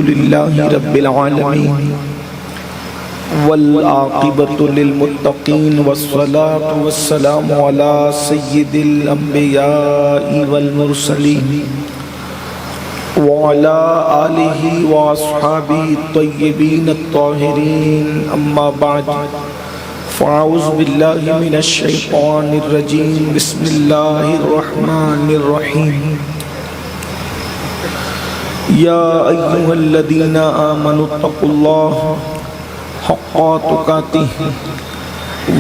لله رب العالمين والعاقبة للمتقين والصلاة والسلام على سيد الأنبياء والمرسلين وعلى آله وأصحابه الطيبين الطاهرين أما بعد فأعوذ بالله من الشيطان الرجيم بسم الله الرحمن الرحيم يا أيها الذين آمنوا اتقوا الله حق تقاته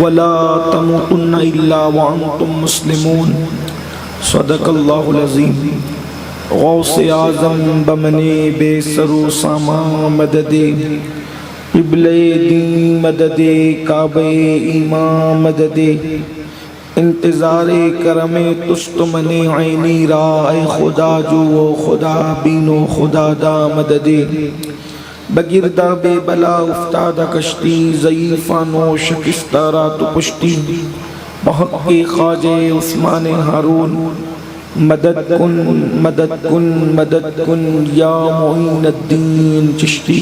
ولا تموتن إلا وأنتم مسلمون صدق الله العظيم غوث اعظم بمنے بے سرو ساما مدد قبلِ دین مدد کعبہ ایمان مدد انتظار کرم تست من عینی را اے خدا جو خدا بینو خدا دا مدد بگردہ بے بلا افتادہ کشتی ضعیفانو شکستہ رات پشتی بحق کے خواجہ عثمان ہارون مدد کن مدد کن مدد کن یا معین الدین چشتی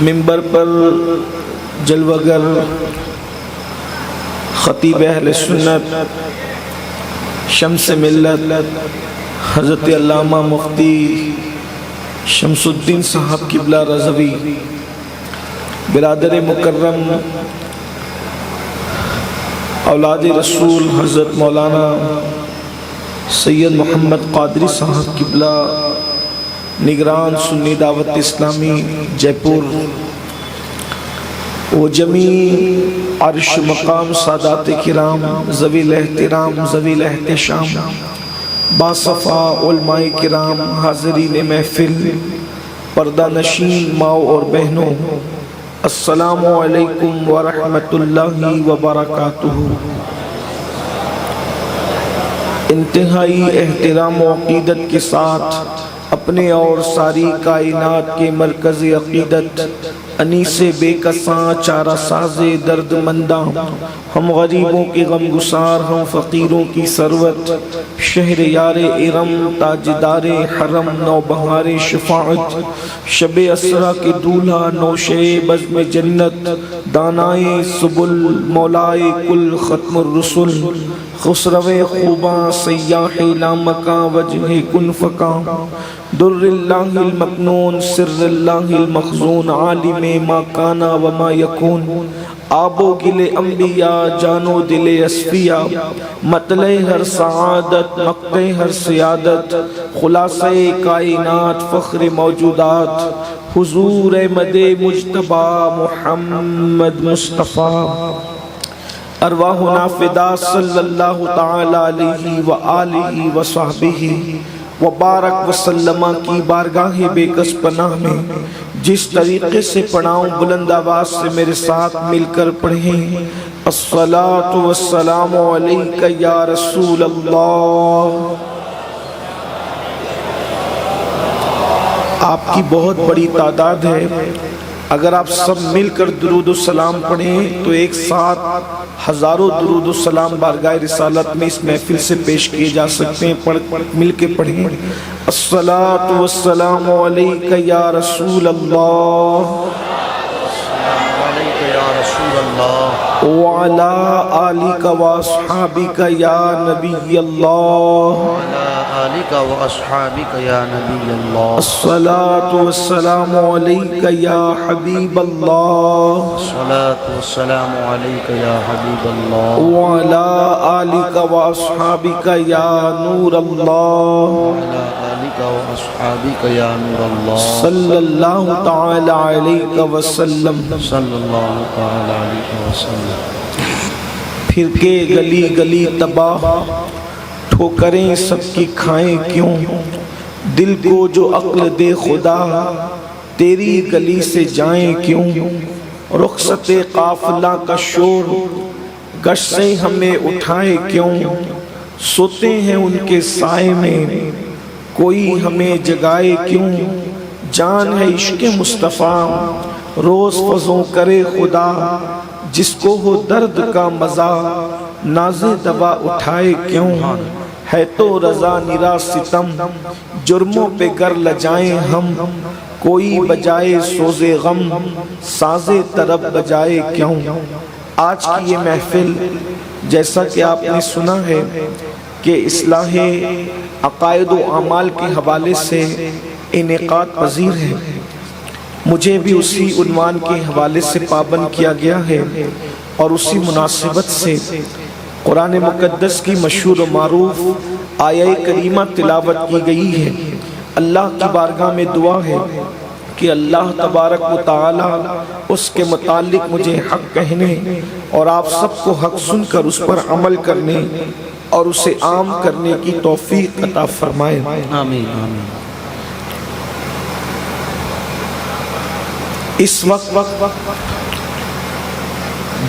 منبر پر جلوگر خطیب اہل سنت شمس ملت حضرت علامہ مفتی شمس الدین صاحب قبلہ رضوی برادر مکرم اولاد رسول حضرت مولانا سید محمد قادری صاحب قبلہ نگران سنی دعوت اسلامی جے پور و جمیع عرش مقام سادات کرام ذوی الاحترام ذوی الاحتشام باصفا علماء کرام حاضرین محفل پردہ نشین ماؤں اور بہنوں السلام علیکم ورحمۃ اللہ وبرکاتہ۔ انتہائی احترام و عقیدت کے ساتھ اپنے اور ساری کائنات کے مرکز عقیدت انیس بے کساں چارہ ساز درد منداں ہم غریبوں کے غم گسار ہم فقیروں کی ثروت شہر یار ارم تاجدار حرم نوبہار شفاعت شب اسرا کے دولہا نوشے بزم جنت دانائے سبل مولائے کل ختم الرسل خسرو خوباں سیاح لامکاں وجہ کن فکاں در اللہ المکنون سر اللہ المخزون عالم ما کانا وما یکون آب و گل انبیاء جانو دل اصفیاء مطلع ہر سعادت مقطع ہر سیادت خلاصہ کائنات فخر موجودات حضور احمد مجتبی محمد مصطفیٰ ارواحنا فدا صلی اللہ تعالی علیہ وآلہ وصحبہ وبارک وسلم کی بارگاہ بے کس پناہ میں جس طریقے سے پڑھاؤں بلند آواز سے میرے ساتھ مل کر پڑھیں الصلاۃ والسلام علیک یا رسول اللہ۔ آپ کی بہت بڑی تعداد ہے، اگر آپ سب مل کر درود و سلام پڑھیں تو ایک ساتھ ہزاروں درود و سلام بارگاہ رسالت میں اس محفل سے پیش کیے جا سکتے ہیں۔ مل کے پڑھیں الصلاۃ والسلام علیک یا رسول اللہ وعلی آلک واصحابک یا نبی اللہ الصلاۃ والسلام علیک یا حبیب اللہ وعلی آلک واصحابک یا نور اللہ صلی اللہ تعالی علیہ وسلم۔ پھر کے گلی گلی تباہ ٹھوکریں سب کی کھائیں کیوں، دل کو جو عقل دے خدا تیری گلی سے جائیں کیوں، رخصت قافلہ کا شور گشت سے ہمیں اٹھائے کیوں، سوتے ہیں ان کے سائے میں کوئی ہمیں جگائے کیوں، جان ہے عشق مصطفیٰ روز فضوں کرے خدا، جس کو ہو درد کا مزہ ناز دوا اٹھائے کیوں، ہے تو رضا نرا ستم، جرموں پہ گر لجائیں ہم، کوئی بجائے سوز غم، ساز طرب بجائے کیوں۔ آج کی یہ محفل جیسا کہ آپ نے سنا ہے کہ اصلاح عقائد و اعمال کے حوالے سے انعقاد پذیر ہے، مجھے بھی اسی عنوان کے حوالے سے پابند کیا گیا ہے، اور اسی مناسبت سے قرآن مقدس کی مشہور و معروف آیہ کریمہ تلاوت کی گئی ہے۔ اللہ کی بارگاہ میں دعا ہے کہ اللہ تبارک و تعالی اس کے متعلق مجھے حق کہنے اور آپ سب کو حق سن کر اس پر عمل کرنے اور اسے عام کرنے کی توفیق عطا فرمائے۔ آمین آمین۔ اس وقت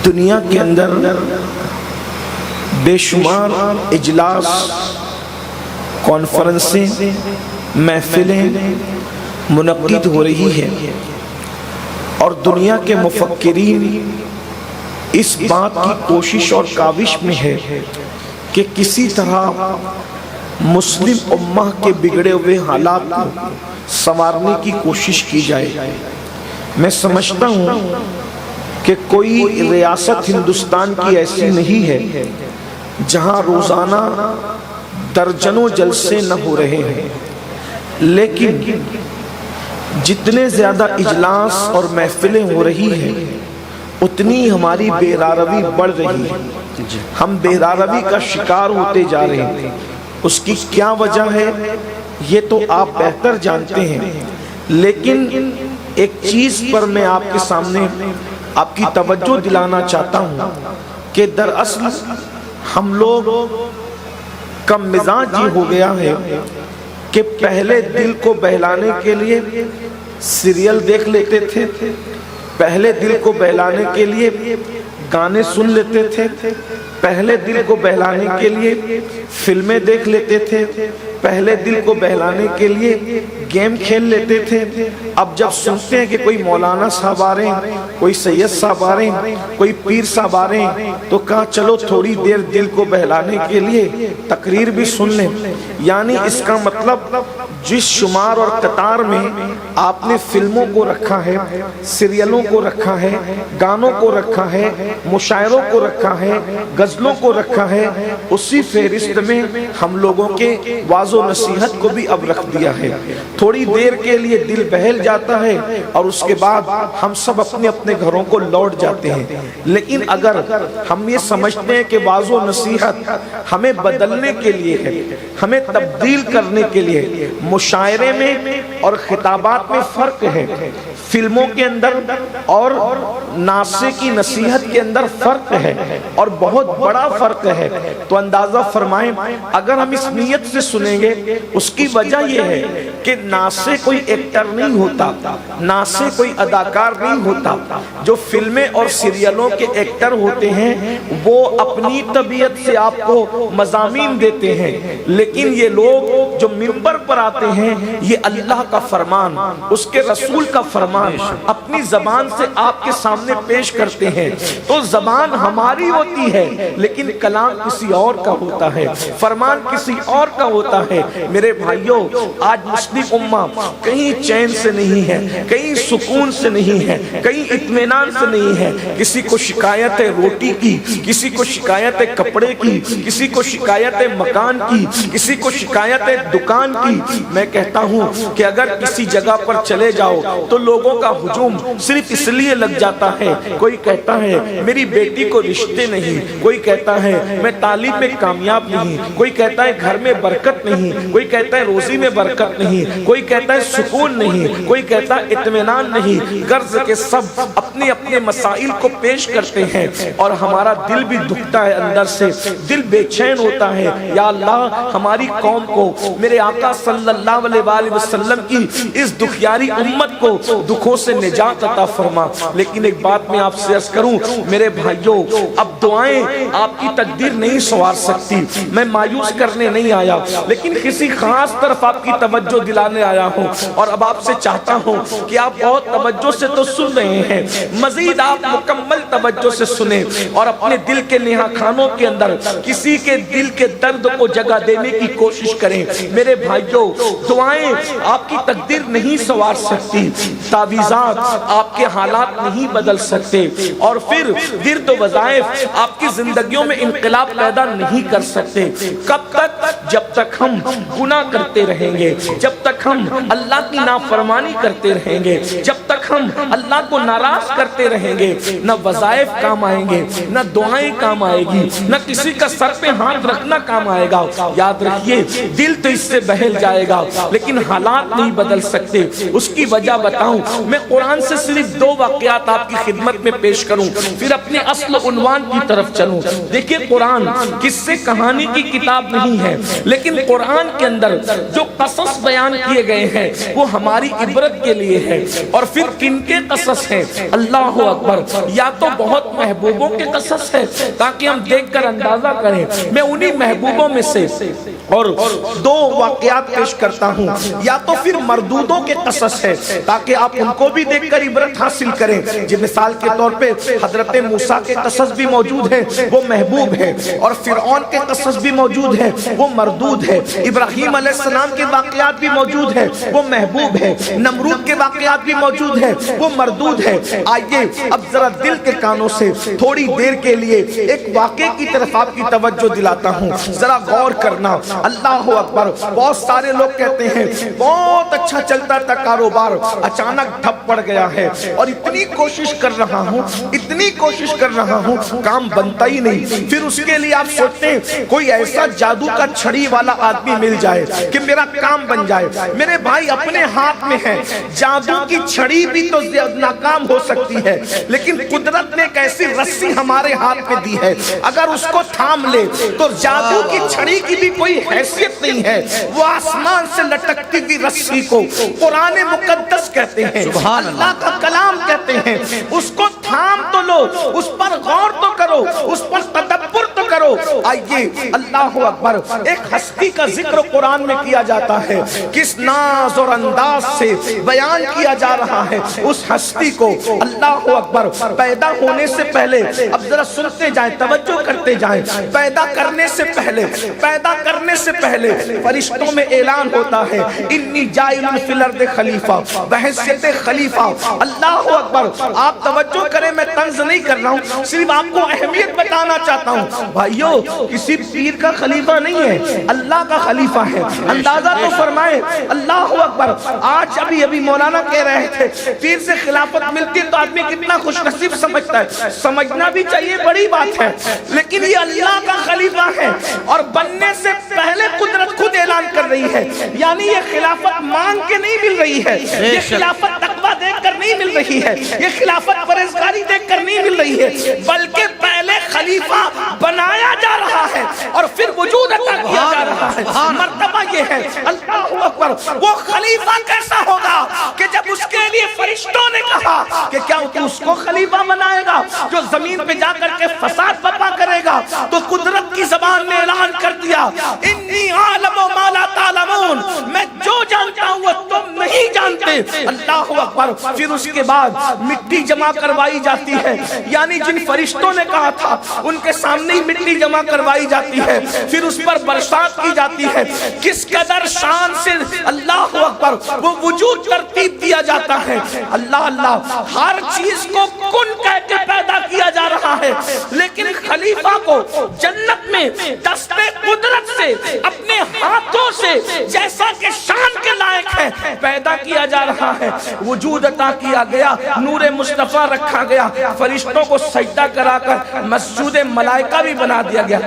دنیا کے اندر بے شمار اجلاس، کانفرنسیں، محفلیں منعقد ہو رہی ہیں، اور دنیا کے مفکرین اس بات کی کوشش اور کاوش میں ہے کہ کسی طرح مسلم امہ کے بگڑے ہوئے حالات کو سنوارنے کی کوشش کی جائے۔ میں سمجھتا ہوں کہ کوئی ریاست ہندوستان کی ایسی نہیں ہے جہاں روزانہ درجنوں جلسے نہ ہو رہے ہیں، لیکن جتنے زیادہ اجلاس اور محفلیں ہو رہی ہیں اتنی ہماری بےراروی بڑھ رہی ہے، ہم بےراروی کا شکار ہوتے جا رہے ہیں۔ اس کی کیا وجہ ہے یہ تو آپ بہتر جانتے ہیں، لیکن ایک چیز پر میں آپ کے سامنے آپ کی توجہ دلانا چاہتا ہوں کہ دراصل ہم لوگ کا مزاج یہ ہو گیا ہے کہ پہلے دل کو بہلانے کے لیے سیریل دیکھ لیتے تھے، پہلے دل کو بہلانے کے لیے گانے سن لیتے تھے، پہلے دل کو بہلانے کے لیے فلمیں دیکھ لیتے تھے، پہلے دل کو بہلانے کے لیے گیم کھیل لیتے تھے۔ اب جب سنتے ہیں کہ کوئی مولانا صاحب آ رہے ہیں، کوئی سید صاحب آ رہے ہیں، کوئی پیر صاحب آ رہے ہیں، تو کہا چلو تھوڑی دیر دل کو بہلانے کے لیے تقریر بھی سن لیں۔ یعنی اس کا مطلب جس شمار اور قطار میں آپ نے فلموں کو رکھا ہے، سیریلوں کو رکھا ہے، گانوں کو رکھا ہے، مشاعروں کو رکھا ہے، غزلوں کو رکھا ہے، اسی فہرست میں ہم لوگوں کے واعظ و نصیحت کو بھی اب رکھ دیا ہے۔ تھوڑی دیر کے لیے دل بہل جاتا ہے اور اس کے بعد ہم سب اپنے اپنے گھروں کو لوٹ جاتے ہیں۔ لیکن اگر ہم یہ سمجھتے ہیں کہ واعظ و نصیحت ہمیں بدلنے کے لیے ہے، ہمیں تبدیل کرنے کے لیے، مشاعرے میں اور خطابات میں فرق ہے، فلموں کے اندر اور ناصح کی نصیحت کے اندر فرق ہے، اور بہت بڑا فرق ہے، تو اندازہ فرمائیں اگر ہم اس نیت سے سنیں گے، اس کی وجہ یہ ہے کہ ناصح کوئی ایکٹر نہیں ہوتا، ناصح کوئی اداکار نہیں ہوتا۔ جو فلمیں اور سیریلوں کے ایکٹر ہوتے ہیں وہ اپنی طبیعت سے آپ کو مضامین دیتے ہیں، لیکن یہ لوگ جو منبر پر آتے ہیں یہ اللہ کا فرمان، اس کے رسول کا فرمان اپنی زبان سے آپ کے سامنے پیش کرتے ہیں۔ تو زبان ہماری ہوتی ہے لیکن کلام کسی اور کا ہوتا ہے، فرمان کسی اور کا ہوتا ہے۔ میرے بھائیوں، آج مسلم امہ کہیں چین سے نہیں ہے، کہیں سکون سے نہیں ہے، کہیں اطمینان سے نہیں ہے۔ کسی کو شکایت ہے روٹی کی، کسی کو شکایت ہے کپڑے کی، کسی کو شکایت ہے مکان کی، کسی کو شکایت ہے دکان کی۔ میں کہتا ہوں کہ اگر کسی جگہ پر چلے جاؤ تو لوگوں کا ہجوم صرف اس لیے لگ جاتا ہے، کوئی کہتا ہے میری بیٹی کو رشتے نہیں، کوئی کہتا ہے میں تعلیم میں کامیاب نہیں، کوئی کہتا ہے گھر میں برکت نہیں، کوئی کہتا ہے روزی میں برکت نہیں، کوئی کہتا ہے سکون نہیں، کوئی کہتا ہے اطمینان نہیں۔ غرض کے سب اپنے اپنے مسائل کو پیش کرتے ہیں اور ہمارا دل بھی دکھتا ہے، اندر سے دل بے چین ہوتا ہے۔ یا اللہ ہماری قوم کو، میرے آقا صلی اللہ علیہ وآلہ وسلم کی اس دکھیاری امت کو دکھوں سے نجات عطا فرما۔ لیکن ایک بات میں آپ سے عرض کروں میرے بھائیوں، اب دعائیں آپ کی تقدیر نہیں سنوار سکتی، میں مایوس کرنے نہیں آیا، لیکن لیکن کسی خاص طرف آپ کی توجہ دلانے آیا ہوں، اور اب آپ سے چاہتا ہوں کہ آپ بہت توجہ سے تو سن رہے ہیں، مزید آپ مکمل توجہ سے سنیں اور اپنے دل کے نہا خانوں کے اندر کسی کے دل کے درد کو جگہ دینے کی کوشش کریں۔ میرے بھائیوں، دعائیں آپ کی تقدیر نہیں سنوار سکتی، تعویذات آپ کے حالات نہیں بدل سکتے، اور پھر ورد و وظائف آپ کی زندگیوں میں انقلاب پیدا نہیں کر سکتے۔ کب تک؟ جب تک ہم گناہ کرتے رہیں گے، جب تک ہم اللہ کی نافرمانی کرتے رہیں گے، جب تک ہم اللہ کو ناراض کرتے رہیں گے، نہ وظائف کام آئیں گے، نہ دعائیں کام آئے گی، نہ کسی کا سر پہ ہاتھ رکھنا کام آئے گا۔ یاد رکھیے، دل تو اس سے بہل جائے گا لیکن حالات نہیں بدل سکتے۔ اس کی وجہ بتاؤں، میں قرآن سے صرف 2 واقعات آپ کی خدمت میں پیش کروں، پھر اپنے اصل عنوان کی طرف چلوں۔ دیکھیے، قرآن قصے کہانی کی کتاب نہیں ہے، لیکن قرآن کے اندر جو قصص بیان کیے گئے ہیں وہ ہماری عبرت کے لیے ہے۔ اور پھر کن کے قصص ہیں؟ اللہ اکبر! یا تو بہت محبوبوں کے قصص ہیں تاکہ ہم دیکھ کر اندازہ کریں، میں انہی محبوبوں میں سے اور 2 واقعات پیش کرتا ہوں، یا تو پھر مردودوں کے قصص ہیں تاکہ آپ ان کو بھی دیکھ کر عبرت حاصل کریں۔ جن مثال کے طور پہ حضرت موسیٰ کے قصص بھی موجود ہیں، وہ محبوب ہیں، اور فرعون کے قصص بھی موجود ہیں، وہ مردود ہیں۔ ابراہیم علیہ السلام کے واقعات بھی موجود ہیں، وہ محبوب ہیں۔ نمرود کے واقعات بھی موجود ہیں، وہ مردود ہیں۔ آئیے اب ذرا دل کے کانوں سے تھوڑی دیر کے لیے ایک واقعے کی طرف آپ کی توجہ دلاتا ہوں، ذرا غور کرنا۔ اللہ اکبر! بہت سارے لوگ کہتے ہیں بہت اچھا چلتا تھا کاروبار، اچانک ٹھپ پڑ گیا ہے، اور اتنی کوشش کر رہا ہوں، اتنی کوشش کر رہا ہوں، کام بنتا ہی نہیں۔ پھر اس کے لیے آپ سوچتے ہیں کوئی ایسا جادو کا چھڑی والا آدمی مل جائے کہ میرا کام بن جائے۔ میرے بھائی، اپنے ہاتھ میں ہے، جادو کی چھڑی بھی تو ناکام ہو سکتی ہے، لیکن قدرت نے ایک ایسی رسی ہمارے ہاتھ میں دی ہے، اگر اس کو تھام لے تو جادو کی چھڑی کی بھی کوئی حیثیت نہیں ہے۔ وہ آسمان سے لٹکتی ہوئی رسی کو قرآن مقدس کہتے ہیں، اللہ کا کلام کہتے ہیں۔ اس کو تھام تو لو، اس پر غور تو کرو، اس پر تدبر تو کرو۔ آئیے، اللہ اکبر! ایک ہستی کا ذکر قرآن میں کیا جاتا ہے، کس ناز اور انداز سے بیان کیا جا رہا ہے اس ہستی کو۔ اللہ اکبر! پیدا ہونے سے پہلے، اب ذرا سنتے جائیں، توجہ کرتے جائیں، پیدا کرنے سے پہلے فرشتوں میں اعلان ہوتا ہے، انی جائل فی الارض خلیفہ، بحیثیت خلیفہ۔ اللہ اکبر! آپ توجہ کریں، میں طنز نہیں کر رہا ہوں، صرف آپ کو اہمیت بتانا چاہتا ہوں۔ بھائیو، کسی پیر کا خلیفہ نہیں ہے، اللہ کا خلیفہ ہے۔ اندازہ تو فرمائے، اللہ اکبر! آج ابھی مولانا کہہ رہے تھے پیر سے خلافت ملتی تو آدمی کتنا خوش نصیب سمجھتا ہے، سمجھنا بھی چاہیے، بڑی بات ہے، لیکن یہ اللہ کا خلیفہ ہے، اور بننے سے پہلے قدرت خود اعلان کر رہی ہے۔ یعنی یہ خلافت مانگ کے نہیں مل رہی ہے، یہ خلافت تقویٰ دیکھ کر نہیں مل رہی ہے، یہ خلافت پرہیزگاری دیکھ کر نہیں مل رہی ہے، بلکہ پہلے خلیفہ بنایا جا رہا ہے اور پھر وجود عطا کیا جا رہا ہے۔ مرتبہ یہ ہے، اللہ اکبر! وہ خلیفہ کیسا ہوگا کہ جب اس کے لیے فرشتوں نے کہا کہ کیا تو اس کو خلیفہ بنائے گا جو زمین پہ جا کر کے فساد برپا کرے گا، تو قدرت کی زبان نے اعلان کر دیا، انی عالم ما لا تعلمون، میں جو جانتا ہوں وہ تم نہیں جانتے۔ اللہ اکبر! پھر اس کے بعد مٹی جمع کروائی جاتی ہے، یعنی جن فرشتوں نے کہا تھا ان کے سامنے ہی مٹی جمع کروائی جاتی ہے، پھر اس پر برسات کی جاتی ہے۔ کس قدر شان سے، اللہ اکبر، وہ وجود ترتیب دیا جاتا ہے۔ اللہ اللہ! ہر چیز کو کن کہہ کے پیدا کیا جا رہا ہے، لیکن خلیفہ کو جنت میں دستے قدرت سے اپنے ہاتھوں سے جیسا کہ شان کے لائق ہے پیدا کیا جا رہا ہے۔ وجود عطا کیا گیا، نور مصطفیٰ رکھا گیا، فرشتوں کو سجدہ کرا کر مسجود ملائکہ بھی بنا دیا گیا۔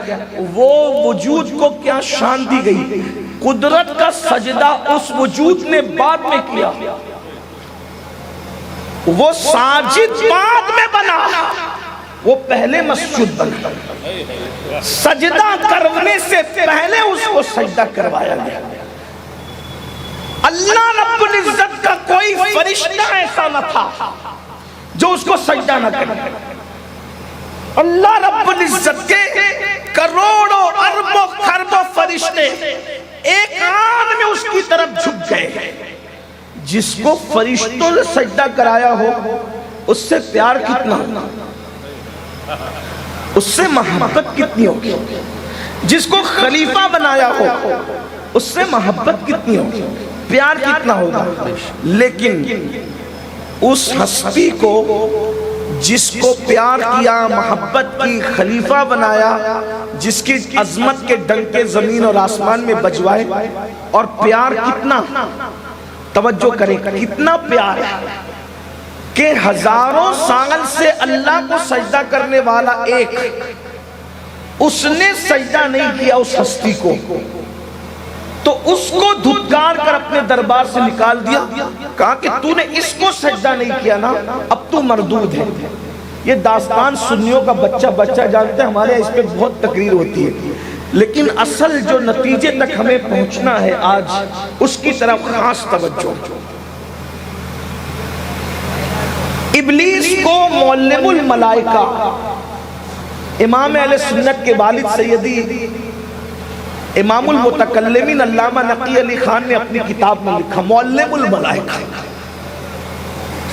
وہ وجود کو کیا شان دی گئی، قدرت کا سجدہ اس وجود نے بعد میں کیا، وہ ساجد بعد میں بنا، وہ پہلے مسجود بنا، سجدہ کرنے سے پہلے اس کو سجدہ کروایا گیا۔ اللہ رب العزت کا کوئی فرشتہ ایسا نہ تھا جو اس کو سجدہ نہ کرے۔ اللہ رب العزت کے کروڑوں اربوں خربوں فرشتے ایک آدمی اس کی طرف جھک گئے. جس کو فرشتوں نے سجدہ کرایا ہو اس سے پیار کتنا ہوگا, اس سے محبت کتنی ہوگی. جس کو خلیفہ بنایا ہو اس سے محبت کتنی ہوگی, پیار کتنا ہوگا. لیکن اس ہستی کو جس کو پیار کیا, محبت کی, خلیفہ بنایا, جس کی عظمت کے ڈنکے زمین اور آسمان میں بجوائے, اور پیار کتنا, توجہ کریں کتنا پیار ہے کہ ہزاروں سال سے اللہ کو سجدہ کرنے والا ایک, اس نے سجدہ نہیں کیا اس ہستی کو, تو اس کو دھتکار کر اپنے دربار سے نکال دیا. کہا کہ تو نے اس کو سجدہ نہیں کیا نا, اب تو مردود ہے. یہ داستان سنیوں کا بچہ جانتے ہیں, ہمارے اس پہ بہت تقریر ہوتی ہے, لیکن اصل جو نتیجے تک ہمیں پہنچنا ہے آج, اس کی طرف خاص توجہ. ابلیس کو معلم الملائکہ, امام اہل سنت کے والد سیدی امام المتکلمین علامہ نقی علی خان نے اپنی کتاب میں لکھا معلم الملائکہ,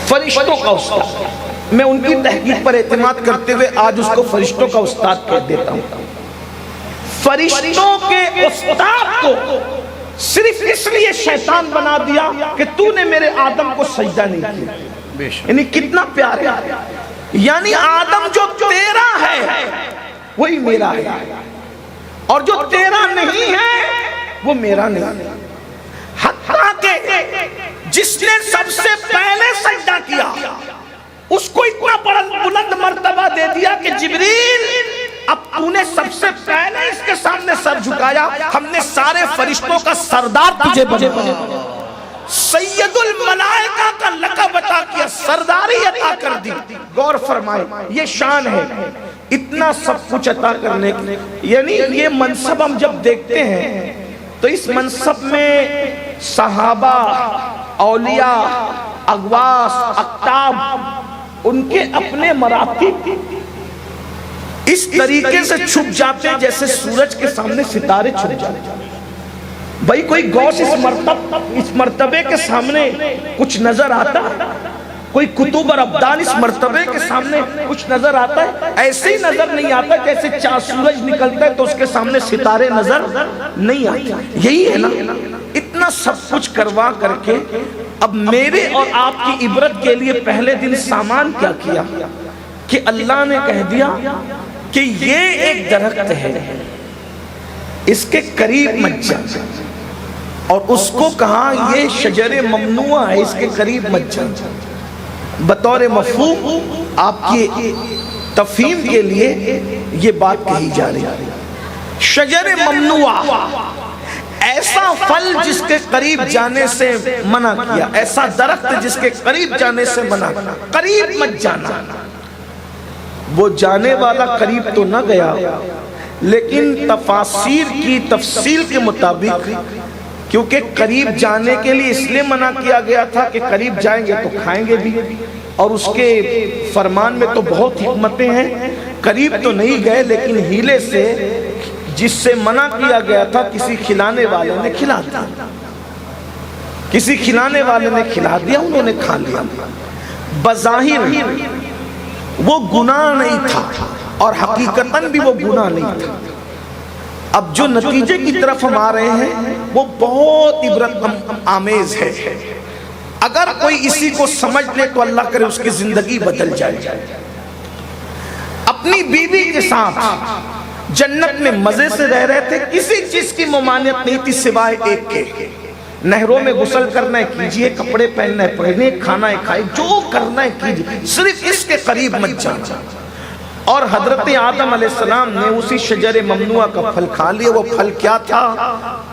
فرشتوں کا استاد. میں ان کی تحقیق پر اعتماد کرتے ہوئے آج اس کو فرشتوں کا استاد کہہ دیتا ہوں. فرشتوں کے استاد کو صرف اس لیے شیطان بنا دیا کہ تو نے میرے آدم کو سجدہ نہیں کیا. یعنی کتنا پیار ہے, یعنی آدم جو تیرا ہے وہی میرا ہے, اور جو تیرا نہیں ہے وہ میرا نہیں. حتیٰ کہ جس نے سب سے پہلے سجدہ کیا اس کو اتنا بلند مرتبہ دے دیا کہ جبریل اب تو نے سب سے پہلے اس کے سامنے سر جھکایا, ہم نے سارے فرشتوں کا سردار تجھے بنا, سید الملائکہ کا لقب عطا کیا, سرداری عطا کر دی. غور فرمائے, یہ شان ہے اتنا سب کچھ عطا کرنے کی. یعنی یہ منصب ہم جب دیکھتے ہیں تو اس منصب میں صحابہ, اولیاء, اغواس, اقطاب, ان کے اپنے مراتب اس طریقے سے چھپ جاتے ہیں جیسے سورج کے سامنے ستارے چھپ جاتے ہیں. بھائی کوئی غوث اس مرتبے کے سامنے کچھ نظر آتا ہے, کوئی قطب اور ابدال اس مرتبے کے سامنے کچھ نظر آتا ہے, ایسے ہی نظر نہیں آتا جیسے چاند سورج نکلتا ہے تو اس کے سامنے ستارے نظر نہیں آتے. یہی ہے نا, اتنا سب کچھ کروا کر کے اب میرے اور آپ کی عبرت کے لیے پہلے دن سامان کیا کیا کہ اللہ نے کہہ دیا کہ یہ ایک درخت ہے, اس کے قریب مت جا, اور اس کو کہا یہ شجر ممنوع ہے, اس کے قریب مت جا. بطور مفہوم آپ کی تفہیم کے لیے یہ بات کہی جا رہی ہے. شجر ممنوع, ایسا پھل جس کے قریب جانے سے منع کیا, ایسا درخت جس کے قریب جانے سے منع کیا, قریب مت جانا. وہ جانے والا قریب تو نہ گیا, لیکن تفاسیر کی تفصیل کے مطابق, کیونکہ قریب جانے کے لیے اس لیے منع کیا گیا تھا کہ قریب جائیں گے تو کھائیں گے بھی, اور اس کے فرمان میں تو بہت حکمتیں ہیں. قریب تو نہیں گئے لیکن ہیلے سے جس سے منع کیا گیا تھا کسی کھلانے والے نے کھلا دیا, کسی کھلانے والے نے کھلا دیا, انہوں نے کھا لیا. بظاہر وہ گناہ نہیں تھا اور حقیقتاً بھی وہ گناہ نہیں تھا. اب جو نتیجے کی طرف ہم آ رہے ہیں وہ بہت عبرت آمیز ہے. اگر کوئی اسی کو سمجھ لے تو اللہ کرے اس کی زندگی بدل جائے. اپنی بیوی کے ساتھ جنت میں مزے سے رہ رہے تھے, کسی چیز کی ممانعت نہیں تھی سوائے ایک کے, نہروں میں غسل کرنا ہے کیجئے, کپڑے پہننا ہے پہنے, کھانا ہے کھائے, جو کرنا ہے کیجئے, صرف اس کے قریب مت جانا. اور حضرت آدم علیہ السلام نے اسی شجر ممنوع کا پھل کھا لیا. وہ پھل کیا تھا؟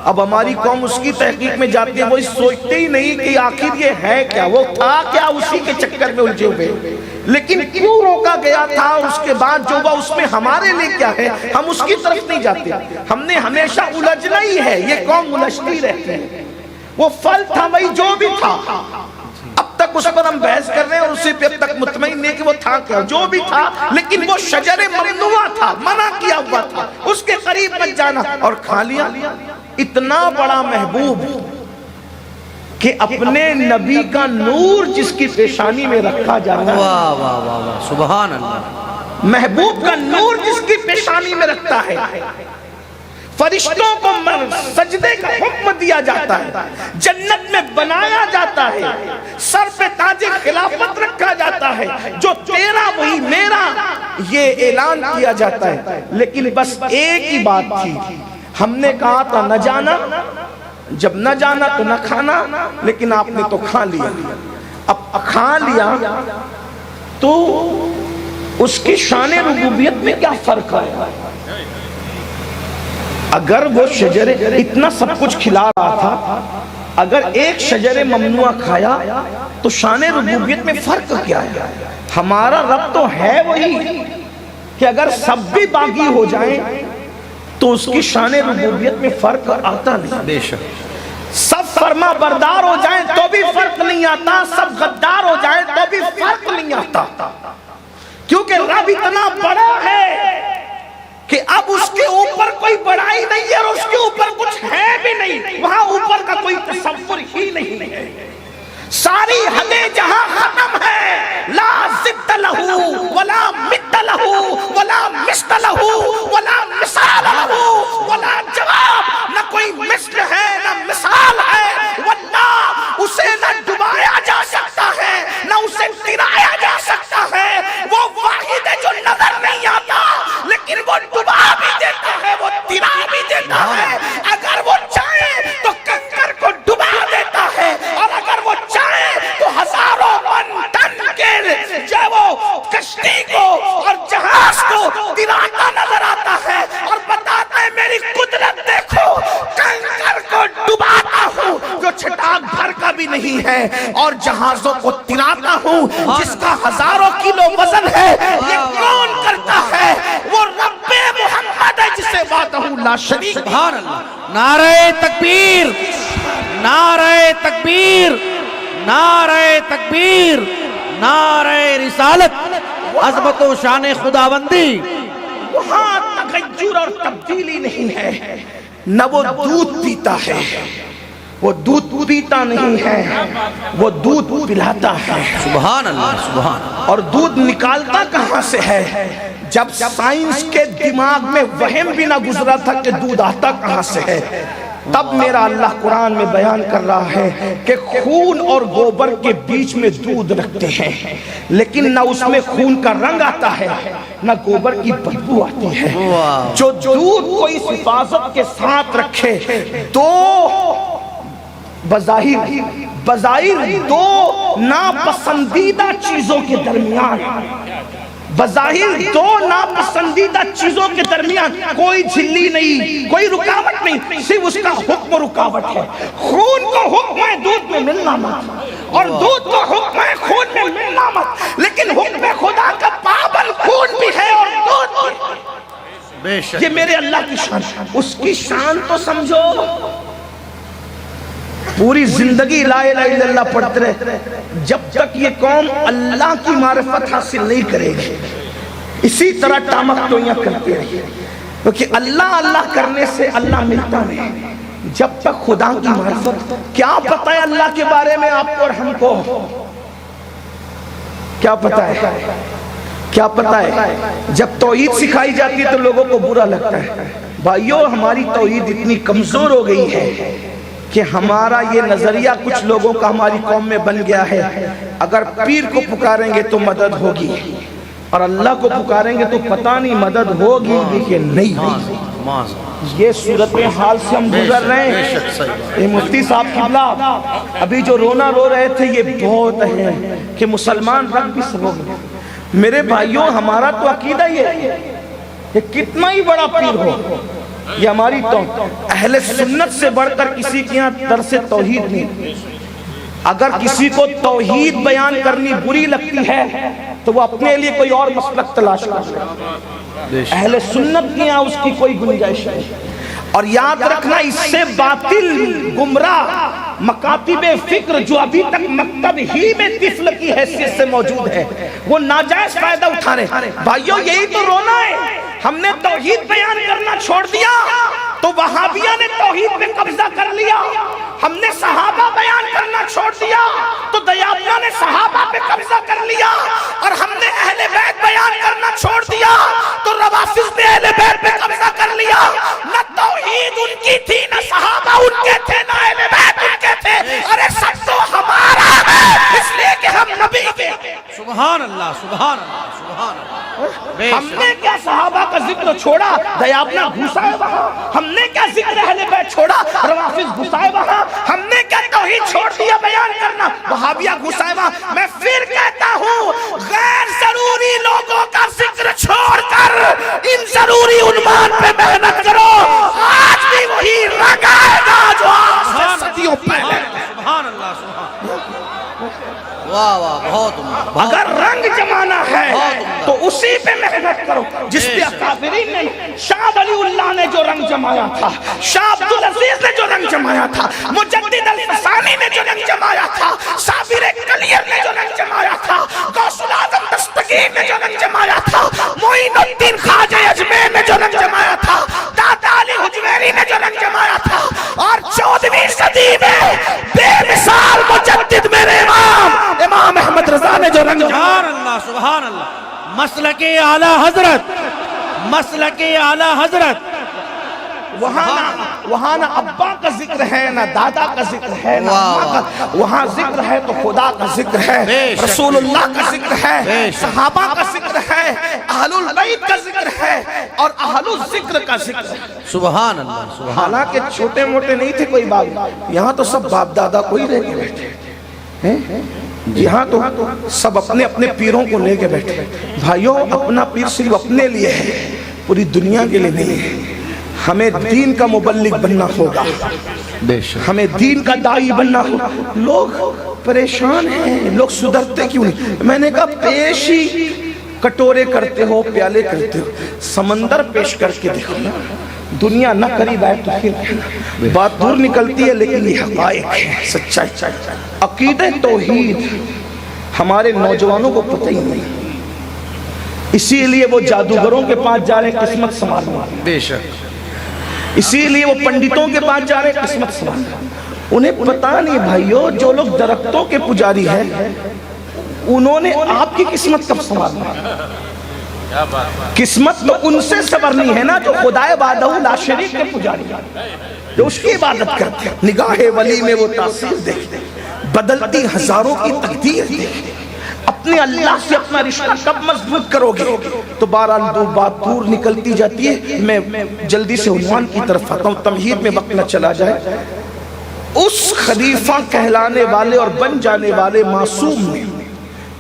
اب ہماری قوم اس کی تحقیق میں جاتی ہے, وہ سوچتے ہی نہیں کہ آخر یہ ہے کیا, وہ تھا کیا, اسی کے چکر میں الجھے ہوئے. لیکن کیوں روکا گیا تھا, اور اس کے بعد جو ہوا اس میں ہمارے لیے کیا ہے, ہم اس کی طرف نہیں جاتے. ہم نے ہمیشہ الجھنا ہی ہے, یہ قوم الجھتی رہتی ہے. وہ پھل تھا وہی جو بھی تھا, اب تک اس پر ہم بحث کر رہے ہیں اور اسی پہ اب تک مطمئن نہیں کہ وہ تھا کیا, جو بھی تھا, لیکن وہ شجر ممنوع تھا, منع کیا ہوا تھا, اس کے قریب مت جانا, اور کھا لیا. اتنا بڑا محبوب کہ اپنے نبی کا نور جس کی پیشانی میں رکھا جاتا ہے، واہ واہ واہ واہ، سبحان اللہ، محبوب کا نور جس کی پیشانی میں رکھتا ہے، فرشتوں کو سجدے کا حکم دیا جاتا ہے، جنت میں بنایا جاتا ہے، سر پہ تاج خلافت رکھا جاتا ہے، جو تیرا وہی میرا یہ اعلان کیا جاتا ہے۔ لیکن بس ایک ہی بات تھی، ہم نے کہا تھا نہ جانا، جب نہ جانا تو نہ کھانا، لیکن آپ نے تو کھا لیا۔ اب کھا لیا تو اس کی شان ربوبیت میں کیا فرق ہے؟ اگر وہ شجر اتنا سب کچھ کھلا رہا تھا، اگر ایک شجر ممنوع کھایا تو شان ربوبیت میں فرق کیا ہے؟ ہمارا رب تو ہے وہی کہ اگر سب بھی باغی ہو جائیں تو اس کی شان ربوبیت میں فرق آتا نہیں۔ بے شک، سب فرما بردار ہو جائیں تو بھی فرق نہیں آتا، سب غدار ہو جائیں تو بھی فرق نہیں آتا، کیونکہ رب اتنا بڑا ہے کہ اب اس کے اوپر کوئی بڑائی نہیں ہے اور اس کے اوپر کچھ ہے بھی نہیں، وہاں اوپر کا کوئی تصور ہی نہیں ہے۔ ساری حدیں جہاں ختم ہے، لا ضد لہو ولا مد لہو ولا مثل لہو ولا مثال لہو ولا جواب، نہ کوئی مثل ہے نہ مثال ہے، واللہ اسے نہ ڈبایا جا سکتا ہے نہ اسے گرایا جا سکتا ہے۔ وہ واحد ہے جو نظر نہیں آتا لیکن وہ ڈبا بھی دیتا ہے، وہ گرا بھی دیتا ہے، اگر وہ چاہے تو کنکر کو ڈبا دیتا ہے، اور اگر وہ چاہے تو ہزاروں ٹن کے جو وہ کشتی کو اور جہاز کو گراتا نظر آتا ہے اور بتاتا ہے میری قدرت دیکھو، کنکر کو ڈباتا ہوں جو چھٹاک بھر کا بھی نہیں ہے، اور جہازوں کو تراتا ہوں جس کا ہزاروں کلو وزن ہے۔ یہ کون کرتا ہے؟ وہ رب محمد ہے جسے وحدہ لا شریک۔ سبحان اللہ، نعرہ تکبیر، نعرہ تکبیر، نعرہ تکبیر، نعرہ رسالت، عظمت و شان خداوندی۔ وہاں تغیر اور تبدیلی نہیں ہے، نہ وہ دودھ پیتا ہے، وہ دودھ پیتا نہیں ہے، وہ دودھ پلاتا ہے۔ سبحان اللہ، سبحان اللہ، اور دودھ نکالتا کہاں سے ہے؟ جب سائنس کے دماغ میں وہم بھی نہ گزرا تھا کہ دودھ آتا کہاں سے ہے، تب میرا اللہ قرآن میں بیان کر رہا ہے کہ خون اور گوبر کے بیچ میں دودھ رکھتے ہیں، لیکن نہ اس میں خون کا رنگ آتا ہے نہ گوبر کی بدبو آتی ہے۔ جو دودھ کو اس حفاظت کے ساتھ رکھے، دو بظاہر دو ناپسندیدہ چیزوں کے درمیان، بظاہر دو ناپسندیدہ چیزوں کے درمیان کوئی جھلی نہیں، کوئی رکاوٹ نہیں، صرف اس کا حکم رکاوٹ ہے۔ خون کو حکم ہے دودھ میں ملنا مت، اور دودھ کو حکم ہے خون میں ملنا مت، لیکن حکم خدا کا پابند خون بھی ہے اور دودھ بھی۔ بے شک، یہ میرے اللہ کی شان، اس کی شان تو سمجھو۔ پوری زندگی لا الہ الا اللہ پڑھتے رہے، جب تک یہ قوم اللہ کی معرفت حاصل نہیں کرے گی اسی طرح ٹامک ٹوئیاں کرتے رہے، کیونکہ اللہ اللہ کرنے سے اللہ ملتا نہیں۔ جب تک خدا کی معرفت، کیا پتہ ہے اللہ کے بارے میں آپ کو اور ہم کو؟ کیا پتہ ہے؟ کیا پتہ ہے؟ جب توحید سکھائی جاتی ہے تو لوگوں کو برا لگتا ہے۔ بھائیو، ہماری توحید اتنی کمزور ہو گئی ہے کہ ہمارا یہ نظریہ کچھ لوگوں کا ہماری قوم میں بن گیا ہے، اگر پیر کو پکاریں گے تو مدد ہوگی اور اللہ کو پکاریں گے تو پتہ نہیں مدد ہوگی بھی کہ نہیں ہوگی۔ یہ صورتحال سے ہم گزر رہے ہیں۔ یہ مفتی صاحب قبلہ ابھی جو رونا رو رہے تھے، یہ بہت ہے کہ مسلمان رب بھی سب ہو گئے۔ میرے بھائیوں، ہمارا تو عقیدہ یہ ہے کہ کتنا ہی بڑا پیر ہو، یہ ہماری اہل سنت سے بڑھ کر کسی کے یہاں درس توحید نہیں۔ اگر کسی کو توحید بیان کرنی بری لگتی ہے تو وہ اپنے لیے کوئی اور مسلک تلاش کر لے، اہل سنت کے یہاں اس کی کوئی گنجائش نہیں۔ اور یاد رکھنا، اس سے باطل گمراہ مکاتب فکر جو ابھی تک مکتب ہی میں طفل کی حیثیت سے موجود ہے، وہ ناجائز فائدہ اٹھا رہے۔ بھائیو، یہی تو رونا ہے ہم نے توحید بیان کرنا چھوڑ دیا تو وہابیہ نے توحید پہ قبضہ کر لیا. ہم نے صحابہ بیان کرنا چھوڑ دیا تو دیابنا نے صحابہ پہ قبضہ کر لیا. اور ہم نے اہل بیت بیان کرنا چھوڑ دیا تو روافض نے اہل بیت پہ قبضہ کر لیا. نہ توحید ان کی تھی، نہ صحابہ ان کے تھے، نہ اہل بیت ان کے تھے. ارے سب تو ہمارا ہے، اس لیے کہ ہم نبی کے. سبحان اللہ سبحان اللہ سبحان اللہ. ہم نے کیا صحابہ کا ذکر چھوڑا، دیابنا گھسائے وہاں. ہم نے کیا ذکر اہل بیت چھوڑا، روافض گھسائے وہاں. ہم نے کیا توحید چھوڑ دیا بیان کرنا، وہابیہ گھسائے وہاں. میں پھر کہتا ہوں غیر ضروری لوگوں کا ذکر چھوڑ کر ان ضروری عنوان پہ محنت کرو. آج بھی وہی رنگ آئے گا جو آج سے صدیوں پہلے. سبحان اللہ سبحان اللہ. واہ واہ بہت عمدہ. اگر رنگ جمانا ہے تو اسی پہ محنت کرو جس پہ اکابرین نے، شاہ ولی اللہ نے جو رنگ جمایا تھا، شاہ عبدالعزیز نے جو رنگ جمایا تھا، مجدد الفسانی نے جو رنگ جمایا تھا، صابر کلیر نے جو رنگ جمایا تھا، غوث العظم دستگیر نے جو رنگ جمایا تھا، معین الدین خواجہ اجمیر نے جو رنگ جمایا تھا، داتا علی حجویری نے جو رنگ جمایا تھا. اور 14ویں صدی میں بے مثال مجدد میرے امام احمد رضا نے جو رنگ جمایا. سبحان اللہ سبحان اللہ. مسلک اعلیٰ حضرت، مسلک اعلیٰ حضرت. وہاں نہ ابا کا ذکر ہے، نہ دادا کا ذکر ہے، نہ اماں کا. وہاں ذکر ہے تو خدا کا ذکر ہے، رسول اللہ کا ذکر ہے، صحابہ کا ذکر ہے، اہل البیت کا ذکر ہے، اور اہل الذکر کا ذکر ہے. سبحان اللہ سبحان. حالانکہ چھوٹے موٹے نہیں تھے کوئی باپ، یہاں تو سب باپ دادا کو ہی لے کے بیٹھے ہیں. یہاں تو سب اپنے اپنے پیروں کو لے کے بیٹھے. بھائیوں، اپنا پیر صرف اپنے لیے ہے، پوری دنیا کے لیے نہیں ہے. ہمیں دین کا مبلغ بننا ہوگا، ہمیں دین کا داعی بننا ہوگا. لوگ پریشان ہیں، لوگ سدھرتے کیوں نہیں؟ میں نے کہا پیش ہی کٹورے کرتے ہو، پیالے کرتے ہو، سمندر پیش کر کے دیکھو نا. دنیا نہ قریب آئے تو پھر بات دور نکلتی ہے، لیکن یہ حقائق ہے، سچائی. عقیدہ توحید ہمارے نوجوانوں کو پتہ ہی نہیں، اسی لیے وہ جادوگروں کے پاس جا رہے قسمت سنوارنے. بے شک. اسی لیے وہ پنڈتوں کے پاس جا رہے قسمت سنوارنے. انہیں پتہ نہیں بھائیو، جو لوگ درختوں کے پجاری ہیں انہوں نے آپ کی قسمت کب سنوارنا. قسمت تو ان سے سنورنی ہے نا جو خدائے وحدہ لا شریک کے پجاری ہیں، جو اس کی عبادت کرتے ہیں. نگاہ ولی میں وہ تاثیر دیکھتے ہیں، بدلتی ہزاروں کی تقدیر دیکھتے. اپنے اللہ سے اپنا رشتہ کب مضبوط کرو گے؟ تو بہرحال دو بات دور نکلتی جاتی ہے. میں جلدی سے عنوان کی طرف آتا ہوں، تمہید میں وقت نہ چلا جائے. اس خلیفہ کہلانے والے اور بن جانے والے معصوم نے،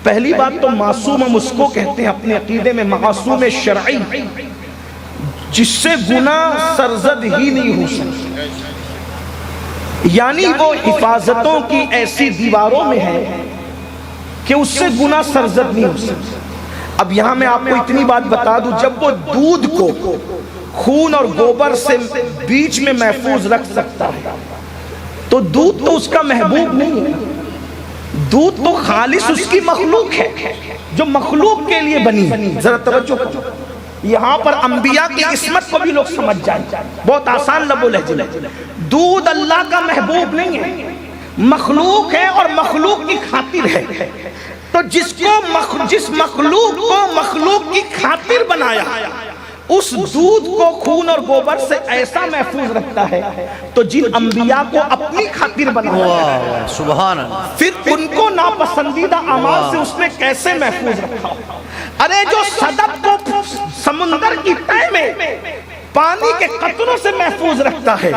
پہلی بات تو معصوم ہم اس کو کہتے ہیں اپنے عقیدے میں، معصوم شرعی، جس سے گناہ سرزد ہی نہیں ہو سکتا. یعنی وہ حفاظتوں کی ایسی دیواروں میں ہے کہ اس سے گناہ سرزد نہیں ہو سکتا. اب یہاں میں آپ کو اتنی بات بتا دوں، جب وہ دودھ کو خون اور گوبر سے بیچ میں محفوظ رکھ سکتا ہے تو دودھ تو اس کا محبوب نہیں ہے. دودھ تو خالص اس کی مخلوق ہے جو مخلوق کے لیے بنی ہے. ذرا توجہ کرو، یہاں پر انبیاء کی عصمت کو بھی لوگ سمجھ جائیں. بہت آسان لب و لہجہ. دودھ اللہ کا محبوب نہیں ہے، مخلوق ہے اور مخلوق کی خاطر ہے. تو جس مخلوق کو مخلوق کی خاطر بنایا، اس دودھ کو خون اور گوبر سے ایسا محفوظ رکھتا ہے. تو جن انبیاء کو اپنی خاطر بنایا، سبحان اللہ، پھر ان کو ناپسندیدہ اعمال سے اس نے کیسے محفوظ رکھا. ارے جو صدف کو سمندر کی تہہ میں پانی کے قطروں سے محفوظ رکھتا ہے،